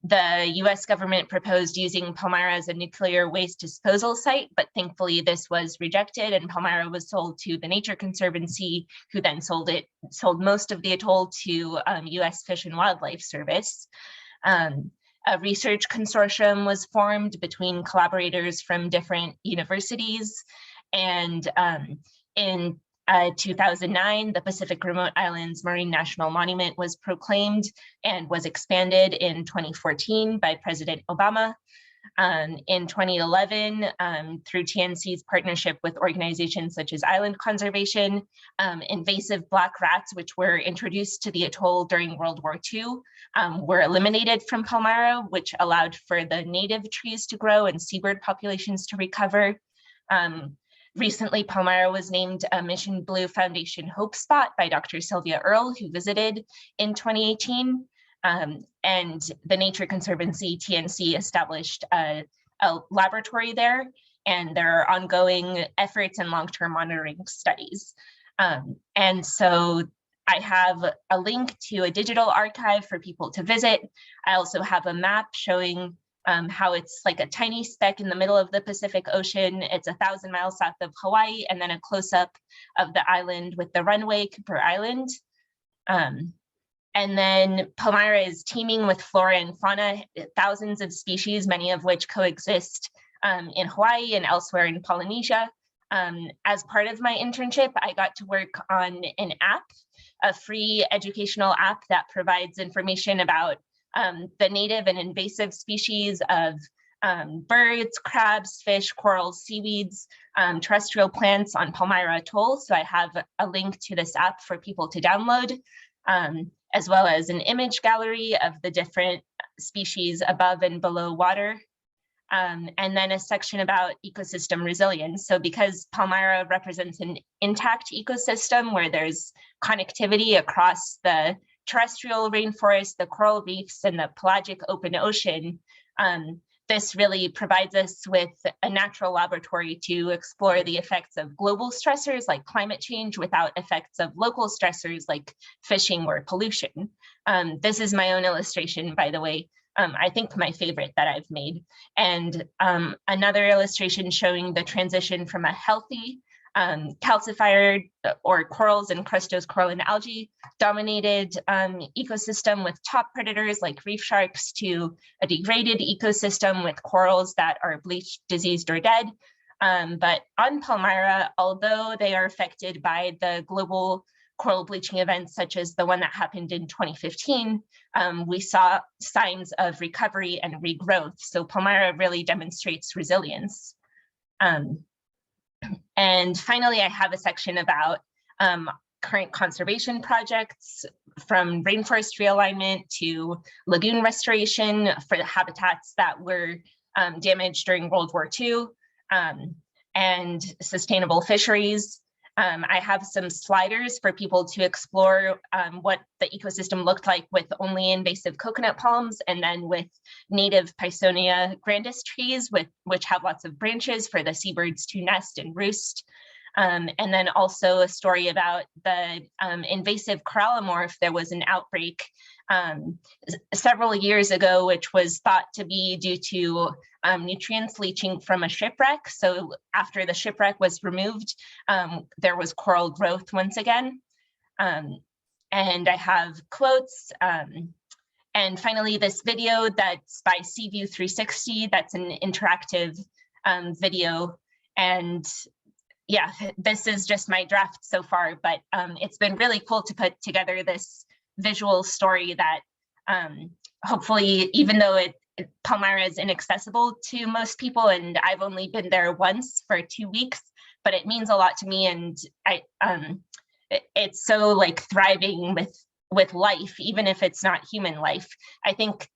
[SPEAKER 9] The US government proposed using Palmyra as a nuclear waste disposal site, but thankfully this was rejected and Palmyra was sold to the Nature Conservancy, who then sold most of the atoll to US Fish and Wildlife Service. A research consortium was formed between collaborators from different universities. And in 2009, the Pacific Remote Islands Marine National Monument was proclaimed and was expanded in 2014 by President Obama. In 2011, through TNC's partnership with organizations such as Island Conservation, invasive black rats, which were introduced to the atoll during World War II, were eliminated from Palmyra, which allowed for the native trees to grow and seabird populations to recover. Recently, Palmyra was named a Mission Blue Foundation Hope Spot by Dr. Sylvia Earle, who visited in 2018. And the Nature Conservancy, TNC, established a laboratory there, and there are ongoing efforts and long-term monitoring studies. And so I have a link to a digital archive for people to visit. I also have a map showing how it's like a tiny speck in the middle of the Pacific Ocean. It's 1,000 miles south of Hawaii, and then a close-up of the island with the runway, Cooper Island. And then Palmyra is teeming with flora and fauna, thousands of species, many of which coexist in Hawaii and elsewhere in Polynesia. As part of my internship, I got to work on an app, a free educational app that provides information about the native and invasive species of birds, crabs, fish, corals, seaweeds, terrestrial plants on Palmyra Atoll. So I have a link to this app for people to download, as well as an image gallery of the different species above and below water. And then a section about ecosystem resilience. So because Palmyra represents an intact ecosystem where there's connectivity across the terrestrial rainforest, the coral reefs, and the pelagic open ocean, this really provides us with a natural laboratory to explore the effects of global stressors like climate change without effects of local stressors like fishing or pollution. This is my own illustration, by the way. I think my favorite that I've made. And another illustration showing the transition from a healthy calcifier or corals and crustose coral and algae dominated ecosystem with top predators like reef sharks to a degraded ecosystem with corals that are bleached, diseased, or dead. But on Palmyra, although they are affected by the global coral bleaching events such as the one that happened in 2015, we saw signs of recovery and regrowth. So Palmyra really demonstrates resilience. And finally, I have a section about current conservation projects, from rainforest realignment to lagoon restoration for the habitats that were damaged during World War II, and sustainable fisheries. I have some sliders for people to explore what the ecosystem looked like with only invasive coconut palms, and then with native Pisonia grandis trees, which have lots of branches for the seabirds to nest and roost. And then also a story about the invasive corallimorph. There was an outbreak several years ago, which was thought to be due to nutrients leaching from a shipwreck. So after the shipwreck was removed, there was coral growth once again. And I have quotes. And finally, this video that's by Seaview 360, that's an interactive video. And yeah, this is just my draft so far, but it's been really cool to put together this visual story that hopefully, even though Palmyra is inaccessible to most people, and I've only been there once for 2 weeks, but it means a lot to me, and it's so like thriving with life, even if it's not human life. I think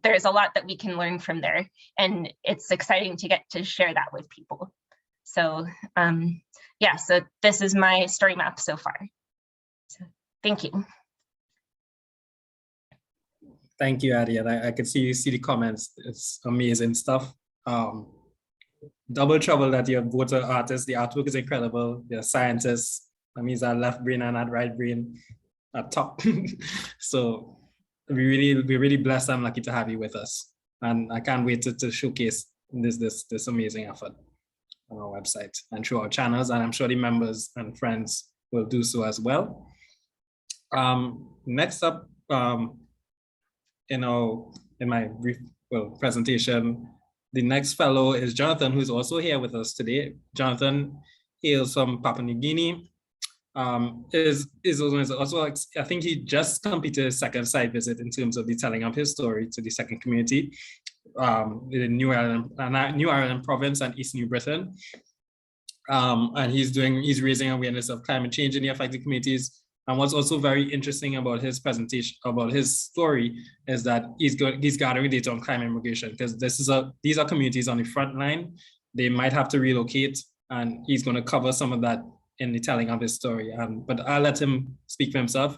[SPEAKER 9] there's a lot that we can learn from there, and it's exciting to get to share that with people. So yeah, so this is my story map so far. So thank you.
[SPEAKER 8] Thank you, Addie. And I can see the comments. It's amazing stuff. Double trouble that you're both an artist. The artwork is incredible. You're scientists. That means our left brain and our right brain at top. So we're really blessed and lucky to have you with us. And I can't wait to showcase this amazing effort on our website and through our channels. And I'm sure the members and friends will do so as well. Next up, in my brief presentation, the next fellow is Jonathan, who's also here with us today. Jonathan hails from Papua New Guinea. Is also, I think he just completed his second site visit in terms of the telling of his story to the second community, in New Ireland province and East New Britain. And he's raising awareness of climate change in the affected communities. And what's also very interesting about his presentation, about his story, is that he's gathering data on climate migration, because these are communities on the front line. They might have to relocate, and he's going to cover some of that in the telling of his story. But I'll let him speak for himself.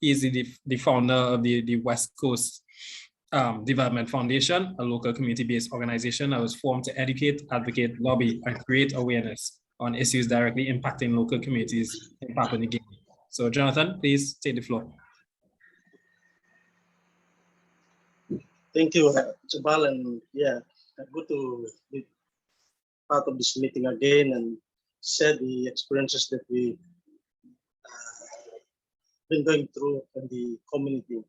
[SPEAKER 8] He's the founder of the West Coast Development Foundation, a local community-based organization that was formed to educate, advocate, lobby, and create awareness on issues directly impacting local communities in Papua New Guinea. So Jonathan, please take the floor.
[SPEAKER 10] Thank you, Jabal, and yeah, good to be part of this meeting again and share the experiences that we've been going through in the community.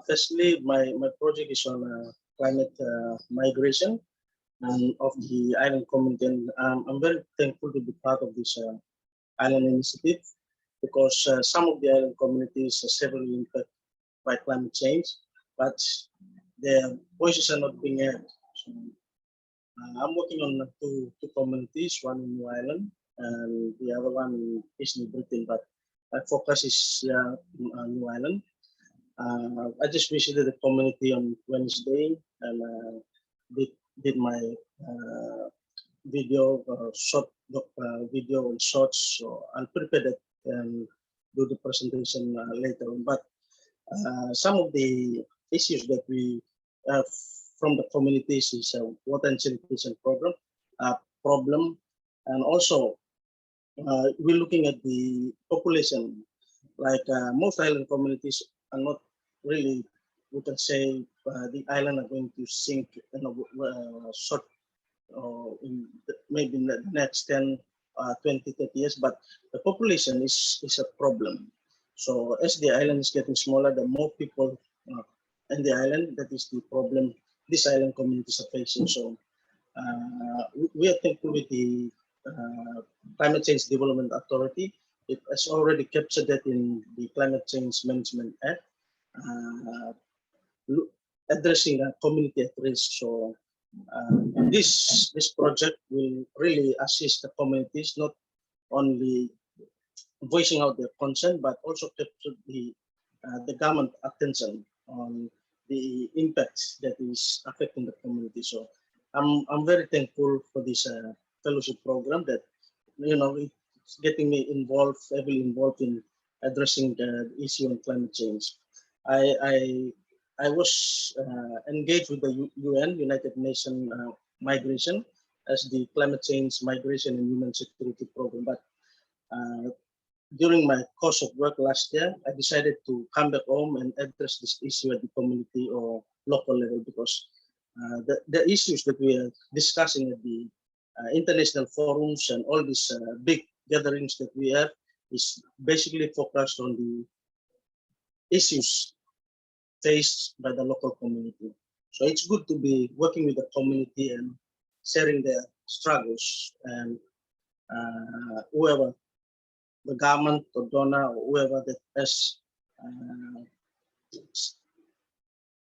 [SPEAKER 10] Firstly, my project is on climate migration and of the island community, and I'm very thankful to be part of this island initiative, because some of the island communities are severely impacted by climate change, but their voices are not being heard. So, I'm working on two communities, one in New Ireland and the other one in East New Britain, but my focus is New Ireland. I just visited the community on Wednesday and did my video, short video and shorts. So I'll prepare that and do the presentation later on. But some of the issues that we have from the communities is water and sanitation problem, and also we're looking at the population. Like most island communities are not really, we can say the island are going to sink in a short, maybe in the next 10, 20, 30 years, but the population is a problem. So as the island is getting smaller, the more people in the island, that is the problem these island communities are facing. So we are thankful with the Climate Change Development Authority. It has already captured that in the Climate Change Management Act, addressing a community at risk. So this project will really assist the communities, not only voicing out their concern, but also capture the government attention on the impacts that is affecting the community. So I'm very thankful for this fellowship program that, it's getting me heavily involved in addressing the issue on climate change. I was engaged with the UN, United Nations Migration, as the Climate Change Migration and Human Security Program. But during my course of work last year, I decided to come back home and address this issue at the community or local level, because the issues that we are discussing at the international forums and all these big gatherings that we have is basically focused on the issues faced by the local community. So it's good to be working with the community and sharing their struggles, and whoever, the government or donor or whoever that has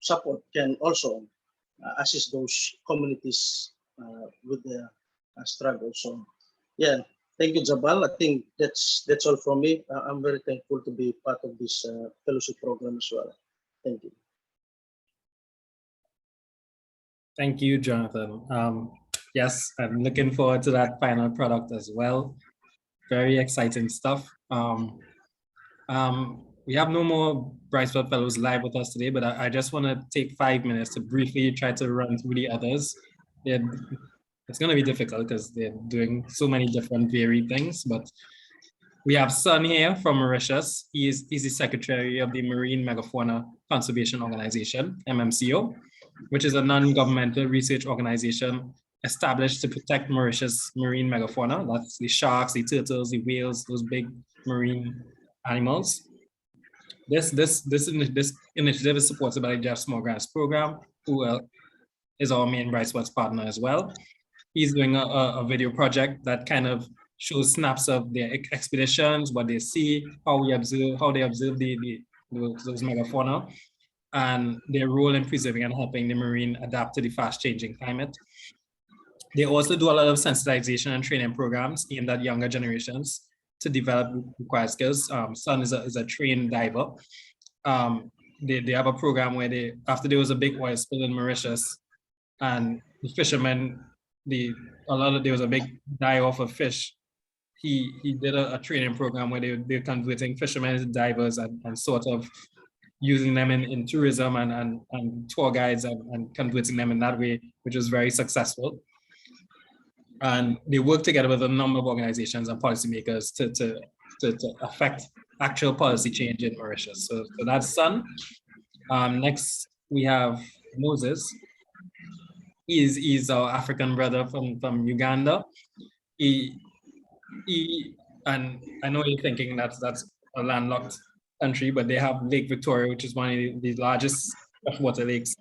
[SPEAKER 10] support can also assist those communities with their struggles. So yeah, thank you, Jabal. I think that's all from me. I'm very thankful to be part of this fellowship program as well. Thank you.
[SPEAKER 8] Thank you, Jonathan. Yes, I'm looking forward to that final product as well. Very exciting stuff. We have no more Brightspot Fellows live with us today, but I just want to take 5 minutes to briefly try to run through the others. It's going to be difficult because they're doing so many different varied things, but We have Sun here from Mauritius. He's the secretary of the Marine Megafauna Conservation Organization, MMCO, which is a non-governmental research organization established to protect Mauritius marine megafauna. That's the sharks, the turtles, the whales, those big marine animals. This initiative is supported by the Jeff Small Grants Program, who is our main Bright Spots partner as well. He's doing a video project that kind of shows snaps of their expeditions, what they see, how they observe those megafauna, and their role in preserving and helping the marine adapt to the fast-changing climate. They also do a lot of sensitization and training programs aimed at younger generations to develop required skills. Sun is a trained diver. They have a program where after there was a big oil spill in Mauritius, and the fishermen, there was a big die-off of fish. He did a training program where they're converting fishermen into divers and sort of using them in tourism and tour guides and converting them in that way, which was very successful. And they work together with a number of organizations and policymakers to affect actual policy change in Mauritius. So that's Sun. Next, we have Moses. He's our African brother from Uganda. And I know you're thinking that's a landlocked country, but they have Lake Victoria, which is one of the largest freshwater lakes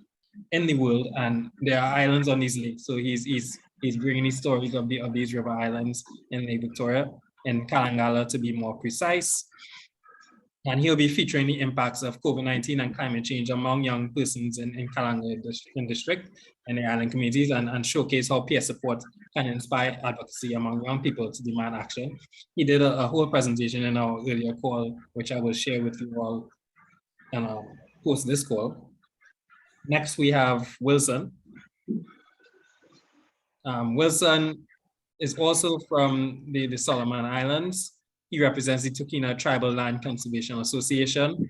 [SPEAKER 8] in the world, and there are islands on these lakes. So he's bringing these stories of these river islands in Lake Victoria, in Kalangala to be more precise. And he'll be featuring the impacts of COVID-19 and climate change among young persons in Kalangala district and the island communities, and showcase how peer support can inspire advocacy among young people to demand action. He did a whole presentation in our earlier call, which I will share with you all and post this call. Next, we have Wilson. Wilson is also from the Solomon Islands. He represents the Tukina Tribal Land Conservation Association,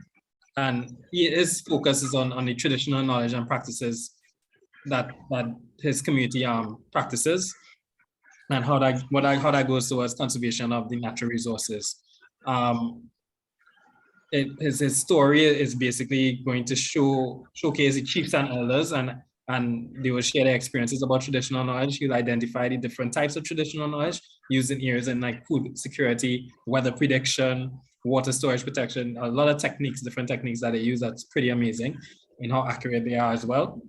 [SPEAKER 8] and his focus is on the traditional knowledge and practices that his community practices, and how that goes towards conservation of the natural resources. His story is basically going to showcase the chiefs and elders, and they will share their experiences about traditional knowledge. He'll identify the different types of traditional knowledge used in areas in like food security, weather prediction, water storage protection, a lot of different techniques that they use. That's pretty amazing in how accurate they are as well.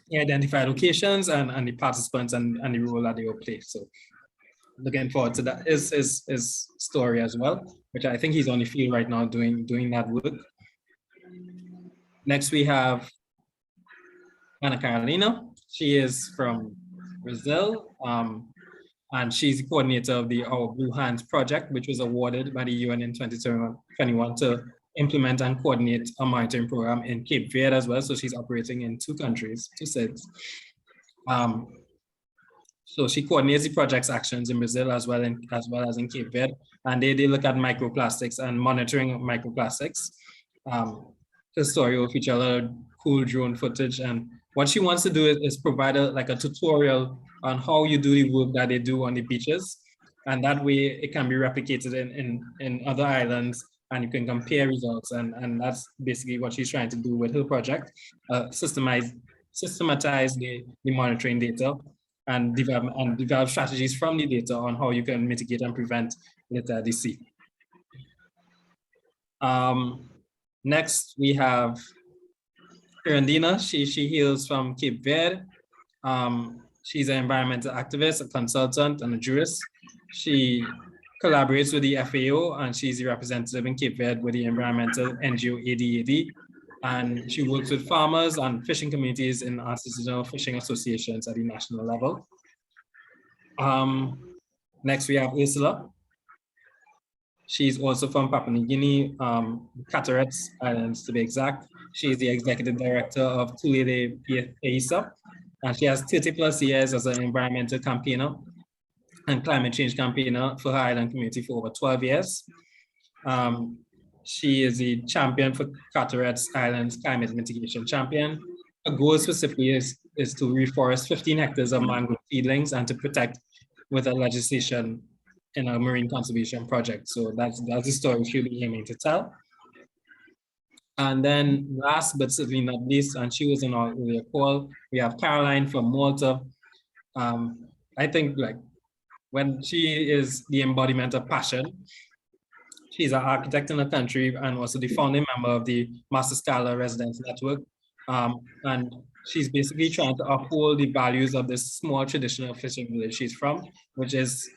[SPEAKER 8] He identified locations and the participants and the role that they will play. So looking forward to that. His story as well, which I think he's on the field right now doing that work. Next, we have Ana Carolina. She is from Brazil, and she's the coordinator of our Blue Hands project, which was awarded by the UN in 2021 to implement and coordinate a monitoring program in Cape Verde as well. So she's operating in two states. So she coordinates the project's actions in Brazil as well as in Cape Verde, and they look at microplastics and monitoring of microplastics. The story will feature a lot of cool drone footage, and what she wants to do is provide a tutorial on how you do the work that they do on the beaches, and that way it can be replicated in other islands, and you can compare results, and that's basically what she's trying to do with her project, systematize the monitoring data and develop strategies from the data on how you can mitigate and prevent litter at the sea. Next, we have Irandina. She hails from Cape Verde. She's an environmental activist, a consultant, and a jurist. She collaborates with the FAO, and she's the representative in Cape Verde with the environmental NGO ADAD. And she works with farmers and fishing communities in artisanal fishing associations at the national level. Next, we have Ursula. She's also from Papua New Guinea, Carteret Islands to be exact. She is the executive director of Tulele Peisa, and she has 30+ years as an environmental campaigner and climate change campaigner for her island community for over 12 years. She is the champion for Carteret Islands Climate Mitigation Champion. Her goal specifically is to reforest 15 hectares of mangrove seedlings and to protect with a legislation in a marine conservation project. So that's the story she'll be aiming to tell. And then last but certainly not least, and she was in our earlier call, we have Caroline from Malta. I think like when she is the embodiment of passion, she's an architect in the country and also the founding member of the Master Scholar Residence Network. And she's basically trying to uphold the values of this small traditional fishing village she's from, which is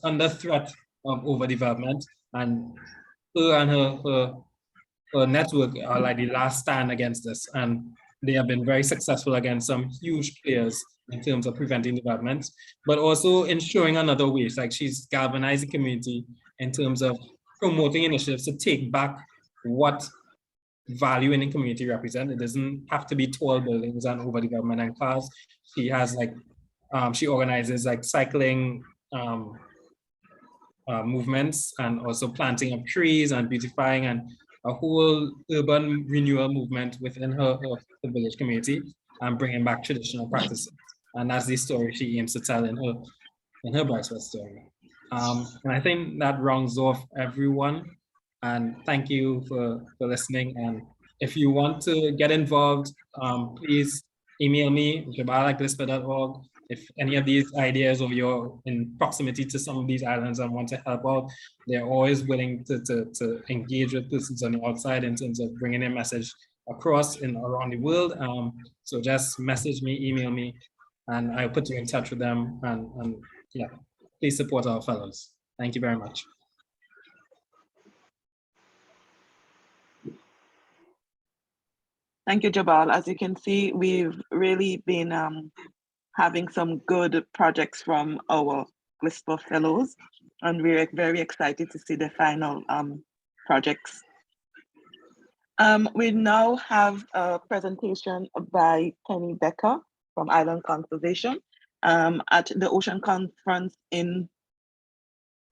[SPEAKER 8] under threat of overdevelopment. And her and her network are like the last stand against this. And they have been very successful against some huge players in terms of preventing development, but also ensuring another ways. Like she's galvanized the community in terms of promoting initiatives to take back what value in the community represent. It doesn't have to be tall buildings and overdevelopment and cars. She has like, she organizes like cycling movements and also planting of trees and beautifying and a whole urban renewal movement within her village community and bringing back traditional practices. And that's the story she aims to tell in her Brightswell story. And I think that rounds off everyone. And thank you for listening. And if you want to get involved, please email me, jabal@glispa.org. If any of these ideas or you're in proximity to some of these islands and want to help out, they're always willing to engage with persons on the outside in terms of bringing their message across and around the world. So just message me, email me, and I'll put you in touch with them. And yeah, please support our fellows. Thank you very much.
[SPEAKER 2] Thank you, Jabal. As you can see, we've really been having some good projects from our GLISPA fellows, and we're very excited to see the final projects. We now have a presentation by Penny Becker from Island Conservation at the Ocean Conference in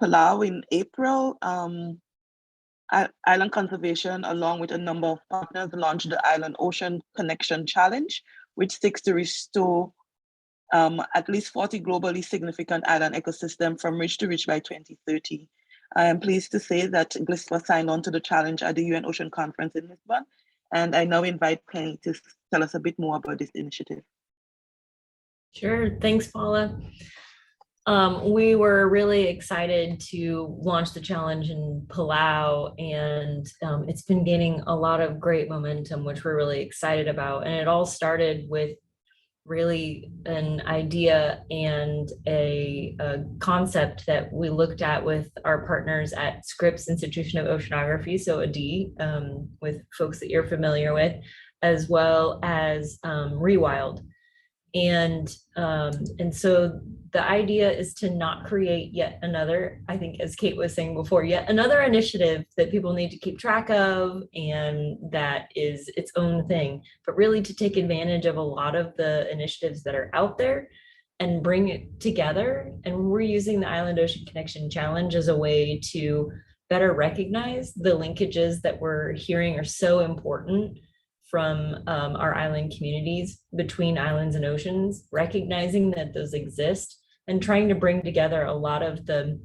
[SPEAKER 2] Palau in April. Island Conservation, along with a number of partners, launched the Island Ocean Connection Challenge, which seeks to restore at least 40 globally significant island ecosystems from reach to reach by 2030. I am pleased to say that GLISPA signed on to the challenge at the UN Ocean Conference in Lisbon, and I now invite Penny to tell us a bit more about this initiative.
[SPEAKER 11] Sure, thanks, Paula. We were really excited to launch the challenge in Palau, and it's been gaining a lot of great momentum, which we're really excited about. And it all started with really an idea and a concept that we looked at with our partners at Scripps Institution of Oceanography, so AD, with folks that you're familiar with, as well as Rewild. And so the idea is to not create yet another, I think, as Kate was saying before, yet another initiative that people need to keep track of and that is its own thing, but really to take advantage of a lot of the initiatives that are out there and bring it together. And we're using the Island Ocean Connection Challenge as a way to better recognize the linkages that we're hearing are so important from our island communities between islands and oceans, recognizing that those exist and trying to bring together a lot of the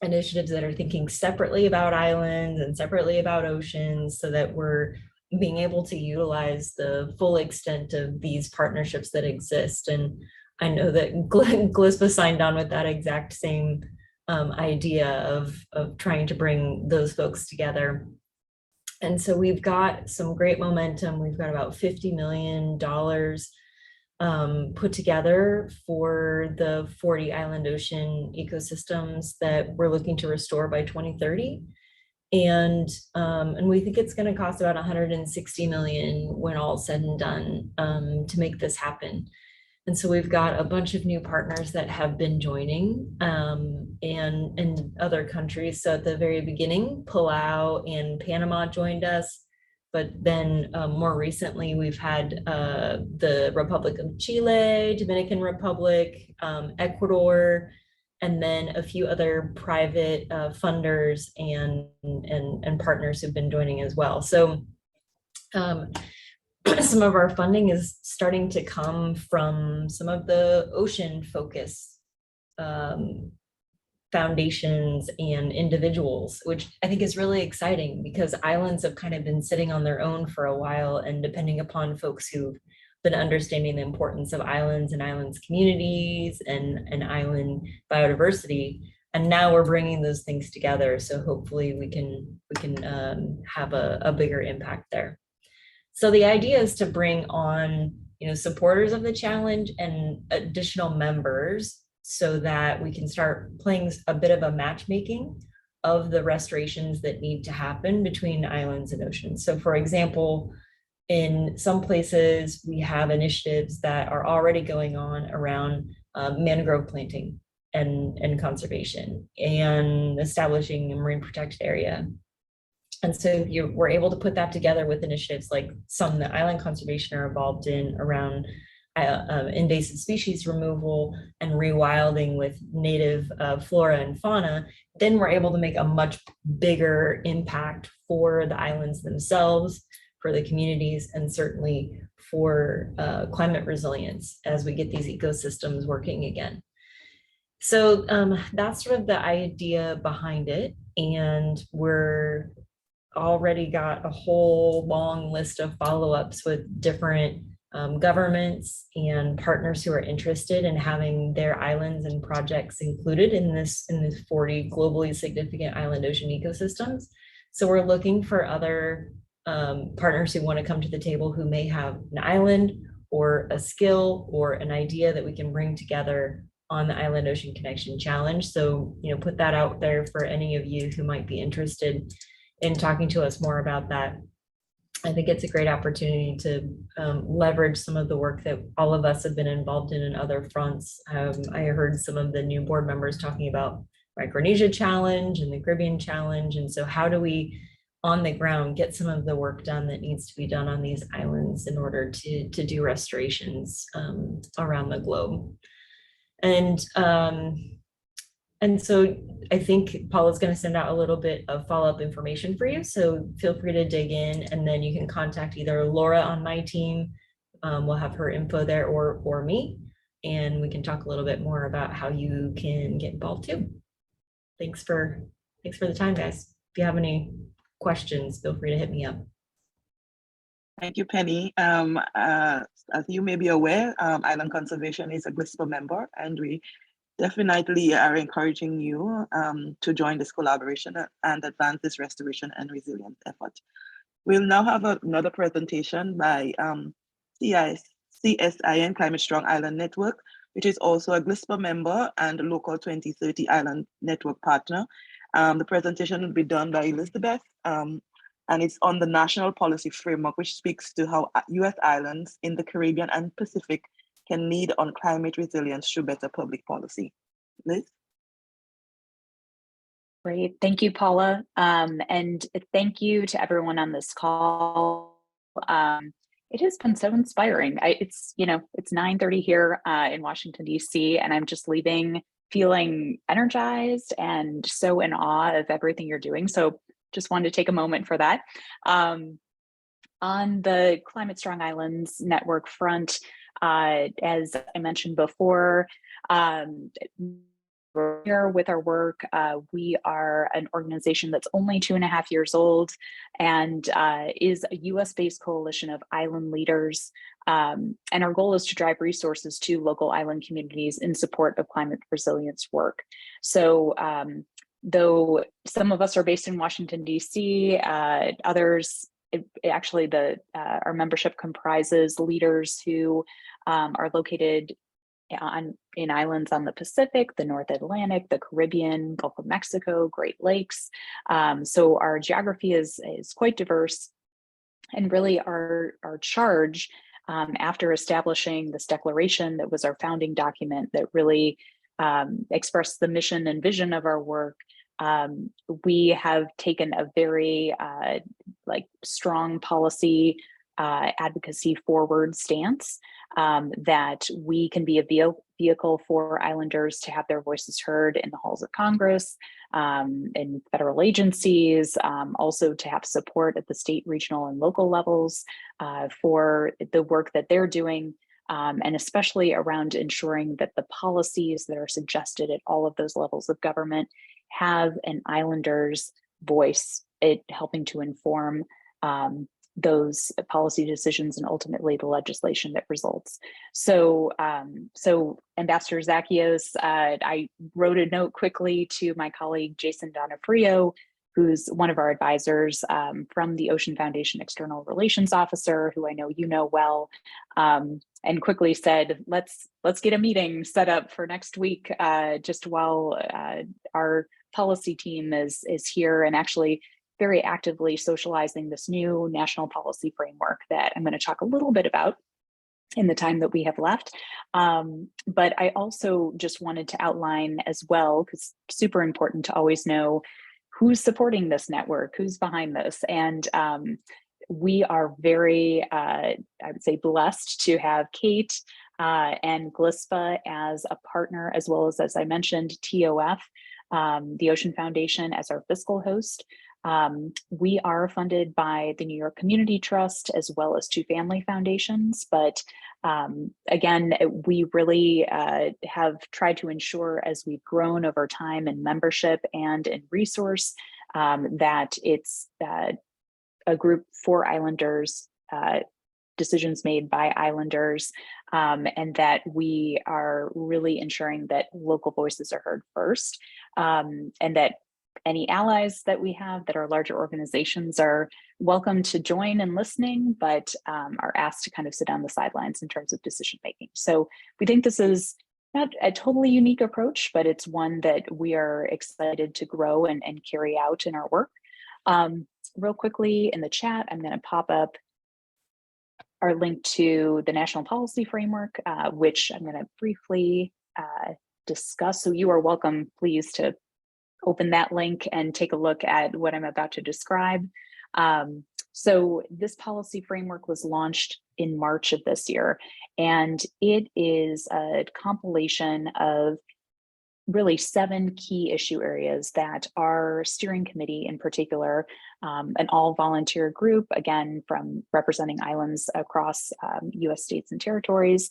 [SPEAKER 11] initiatives that are thinking separately about islands and separately about oceans so that we're being able to utilize the full extent of these partnerships that exist. And I know that GLISPA signed on with that exact same idea of trying to bring those folks together. And so we've got some great momentum. We've got about $50 million put together for the 40 island ocean ecosystems that we're looking to restore by 2030. And we think it's going to cost about $160 million when all said and done to make this happen. And so we've got a bunch of new partners that have been joining and other countries. So at the very beginning, Palau and Panama joined us. But then more recently, we've had the Republic of Chile, Dominican Republic, Ecuador, and then a few other private funders and partners who've been joining as well. So some of our funding is starting to come from some of the ocean focus foundations and individuals, which I think is really exciting because islands have kind of been sitting on their own for a while, and depending upon folks who've been understanding the importance of islands and islands communities and island biodiversity. And now we're bringing those things together. So hopefully we can have a bigger impact there. So the idea is to bring on, supporters of the challenge and additional members so that we can start playing a bit of a matchmaking of the restorations that need to happen between islands and oceans. So for example, in some places, we have initiatives that are already going on around mangrove planting and conservation and establishing a marine protected area. And so we're able to put that together with initiatives like some that island conservation are involved in around invasive species removal and rewilding with native flora and fauna. Then we're able to make a much bigger impact for the islands themselves, for the communities, and certainly for climate resilience as we get these ecosystems working again. So that's sort of the idea behind it. And we're already got a whole long list of follow-ups with different governments and partners who are interested in having their islands and projects included in this 40 globally significant island ocean ecosystems. So we're looking for other partners who want to come to the table who may have an island or a skill or an idea that we can bring together on the Island Ocean Connection Challenge. So, put that out there for any of you who might be interested in talking to us more about that. I think it's a great opportunity to leverage some of the work that all of us have been involved in other fronts. I heard some of the new board members talking about Micronesia Challenge and the Caribbean Challenge. And so how do we, on the ground, get some of the work done that needs to be done on these islands in order to do restorations around the globe? And so I think Paula's going to send out a little bit of follow-up information for you. So feel free to dig in, and then you can contact either Laura on my team. We'll have her info there, or me, and we can talk a little bit more about how you can get involved too. Thanks for the time, guys. If you have any questions, feel free to hit me up.
[SPEAKER 2] Thank you, Penny. As you may be aware, Island Conservation is a GLISPA member, and we definitely are encouraging you to join this collaboration and advance this restoration and resilience effort. We'll now have another presentation by CSIN, Climate Strong Island Network, which is also a GLISPA member and a local 2030 Island Network partner. The presentation will be done by Elizabeth, and it's on the national policy framework, which speaks to how US islands in the Caribbean and Pacific can lead on climate resilience through better public policy. Liz?
[SPEAKER 12] Great, thank you, Paula. And thank you to everyone on this call. It has been so inspiring. It's 9:30 here in Washington, DC, and I'm just leaving feeling energized and so in awe of everything you're doing. So just wanted to take a moment for that. On the Climate Strong Islands Network front, as I mentioned before, here with our work, we are an organization that's only 2.5 years old and is a US-based coalition of island leaders. And our goal is to drive resources to local island communities in support of climate resilience work. So though some of us are based in Washington, DC, others, our membership comprises leaders who are located in islands on the Pacific, the North Atlantic, the Caribbean, Gulf of Mexico, Great Lakes. So our geography is quite diverse, and really our charge after establishing this declaration that was our founding document that really expressed the mission and vision of our work. We have taken a very strong policy advocacy forward stance that we can be a vehicle for islanders to have their voices heard in the halls of Congress, in federal agencies, also to have support at the state, regional, and local levels for the work that they're doing and especially around ensuring that the policies that are suggested at all of those levels of government have an Islanders' voice, it helping to inform those policy decisions and ultimately the legislation that results. So, so Ambassador Zackios, I wrote a note quickly to my colleague Jason Donofrio, who's one of our advisors from the Ocean Foundation External Relations Officer, who I know you know well, and quickly said, let's get a meeting set up for next week, just while our policy team is here and actually very actively socializing this new national policy framework that I'm going to talk a little bit about in the time that we have left. But I also just wanted to outline as well, because it's super important to always know who's supporting this network, who's behind this. And we are very, I would say, blessed to have Kate and GLISPA as a partner, as well as I mentioned, TOF, the Ocean Foundation as our fiscal host. We are funded by the New York Community Trust as well as two family foundations, but again, we really have tried to ensure as we've grown over time in membership and in resource that it's a group for Islanders, decisions made by Islanders, and that we are really ensuring that local voices are heard first, and that any allies that we have that are larger organizations are welcome to join in listening, but are asked to kind of sit on the sidelines in terms of decision making. So we think this is not a totally unique approach, but it's one that we are excited to grow and carry out in our work. Real quickly in the chat, I'm going to pop up our link to the National Policy Framework, which I'm going to briefly discuss. So you are welcome, please, to open that link and take a look at what I'm about to describe. So this policy framework was launched in March of this year, and it is a compilation of really 7 key issue areas that our steering committee in particular, an all volunteer group, again, from representing islands across US states and territories,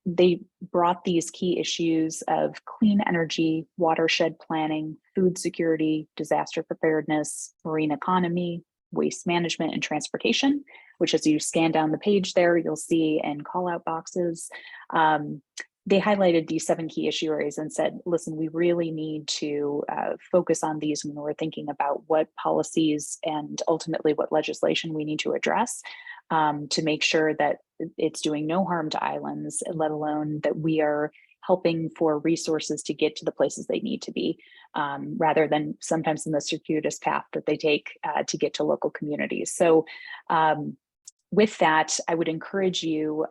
[SPEAKER 12] they brought these key issues of clean energy, watershed planning, food security, disaster preparedness, marine economy, waste management, and transportation, which as you scan down the page there, you'll see in call out boxes. They highlighted these 7 key issue areas and said, listen, we really need to focus on these when we're thinking about what policies and ultimately what legislation we need to address to make sure that it's doing no harm to islands, let alone that we are helping for resources to get to the places they need to be, rather than sometimes in the circuitous path that they take to get to local communities. So with that, I would encourage you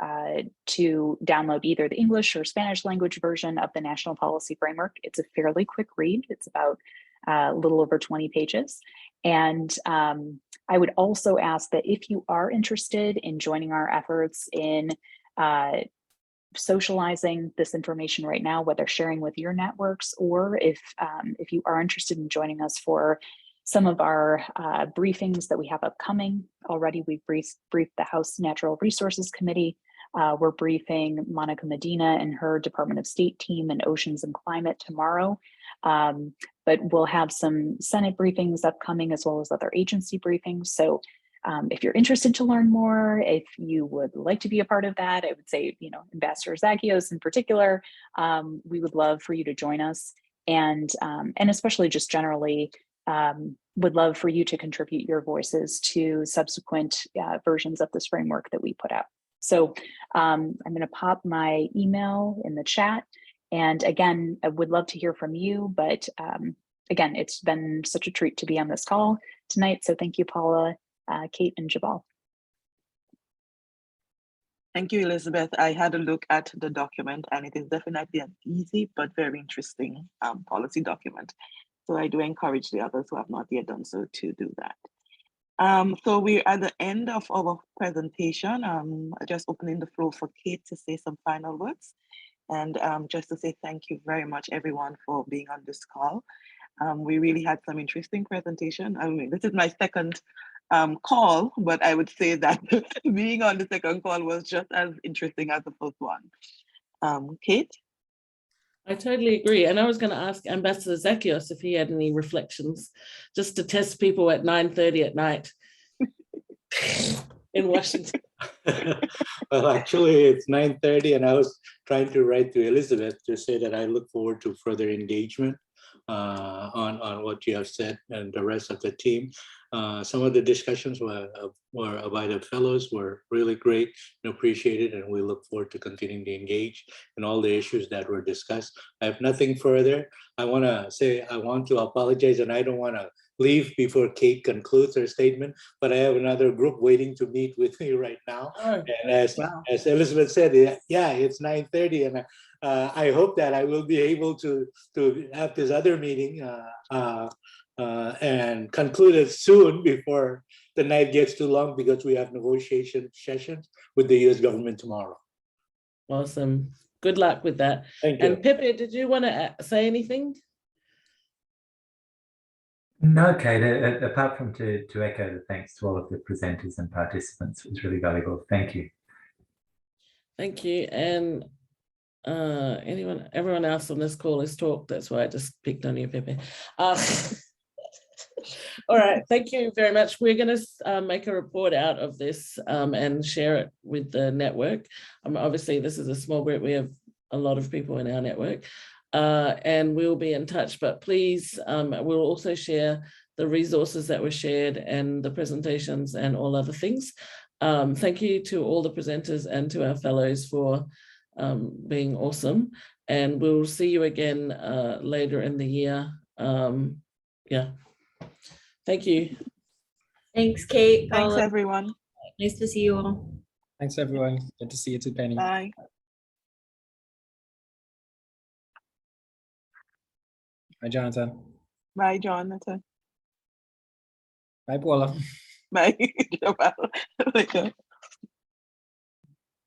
[SPEAKER 12] to download either the English or Spanish language version of the National Policy Framework. It's a fairly quick read. It's about a little over 20 pages. And I would also ask that if you are interested in joining our efforts in socializing this information right now, whether sharing with your networks, or if you are interested in joining us for some of our briefings that we have upcoming. Already we've briefed the House Natural Resources Committee. We're briefing Monica Medina and her Department of State team in Oceans and Climate tomorrow. But we'll have some Senate briefings upcoming as well as other agency briefings. So if you're interested to learn more, if you would like to be a part of that, I would say, Ambassador Zackios in particular, we would love for you to join us. And especially just generally, would love for you to contribute your voices to subsequent versions of this framework that we put out. So I'm going to pop my email in the chat. And again, I would love to hear from you, but again, it's been such a treat to be on this call tonight. So thank you, Paula, Kate, and Jabal.
[SPEAKER 2] Thank you, Elizabeth. I had a look at the document and it is definitely an easy but very interesting policy document. So I do encourage the others who have not yet done so to do that. So we're at the end of our presentation. Just opening the floor for Kate to say some final words. And just to say thank you very much, everyone, for being on this call. We really had some interesting presentation. I mean, this is my second call, but I would say that being on the second call was just as interesting as the first one. Kate?
[SPEAKER 7] I totally agree. And I was going to ask Ambassador Zackios if he had any reflections, just to test people at 9:30 at night in Washington.
[SPEAKER 1] Well, actually, it's 9:30, and I was trying to write to Elizabeth to say that I look forward to further engagement on what you have said and the rest of the team. Some of the discussions were by the fellows were really great and appreciated, and we look forward to continuing to engage in all the issues that were discussed. I have nothing further. I want to apologize, and I don't want to leave before Kate concludes her statement, but I have another group waiting to meet with me right now.
[SPEAKER 7] Oh,
[SPEAKER 1] and as Elizabeth said, yeah, it's 9:30, and I hope that I will be able to have this other meeting and conclude it soon before the night gets too long, because we have negotiation sessions with the U.S. government tomorrow.
[SPEAKER 7] awesome. Good luck with that.
[SPEAKER 1] Thank you.
[SPEAKER 7] And Pepe, did you want to say anything?
[SPEAKER 13] No, Kate, apart from to echo the thanks to all of the presenters and participants, it was really valuable. Thank you.
[SPEAKER 7] Thank you. And everyone else on this call has talked. That's why I just picked on you, Pepe. All right, thank you very much. We're going to make a report out of this and share it with the network. Obviously, this is a small group. We have a lot of people in our network. And we'll be in touch, but please, we'll also share the resources that were shared and the presentations and all other things. Thank you to all the presenters and to our fellows for being awesome. And we'll see you again later in the year. Yeah. Thank you.
[SPEAKER 11] Thanks, Kate.
[SPEAKER 2] Thanks,
[SPEAKER 11] Paula.
[SPEAKER 2] everyone.
[SPEAKER 11] Nice to see you all.
[SPEAKER 8] Thanks, everyone. Good to see you too, Penny.
[SPEAKER 2] Bye.
[SPEAKER 8] Bye, Jonathan.
[SPEAKER 2] Bye, Jonathan.
[SPEAKER 8] Bye, Paula.
[SPEAKER 2] Bye.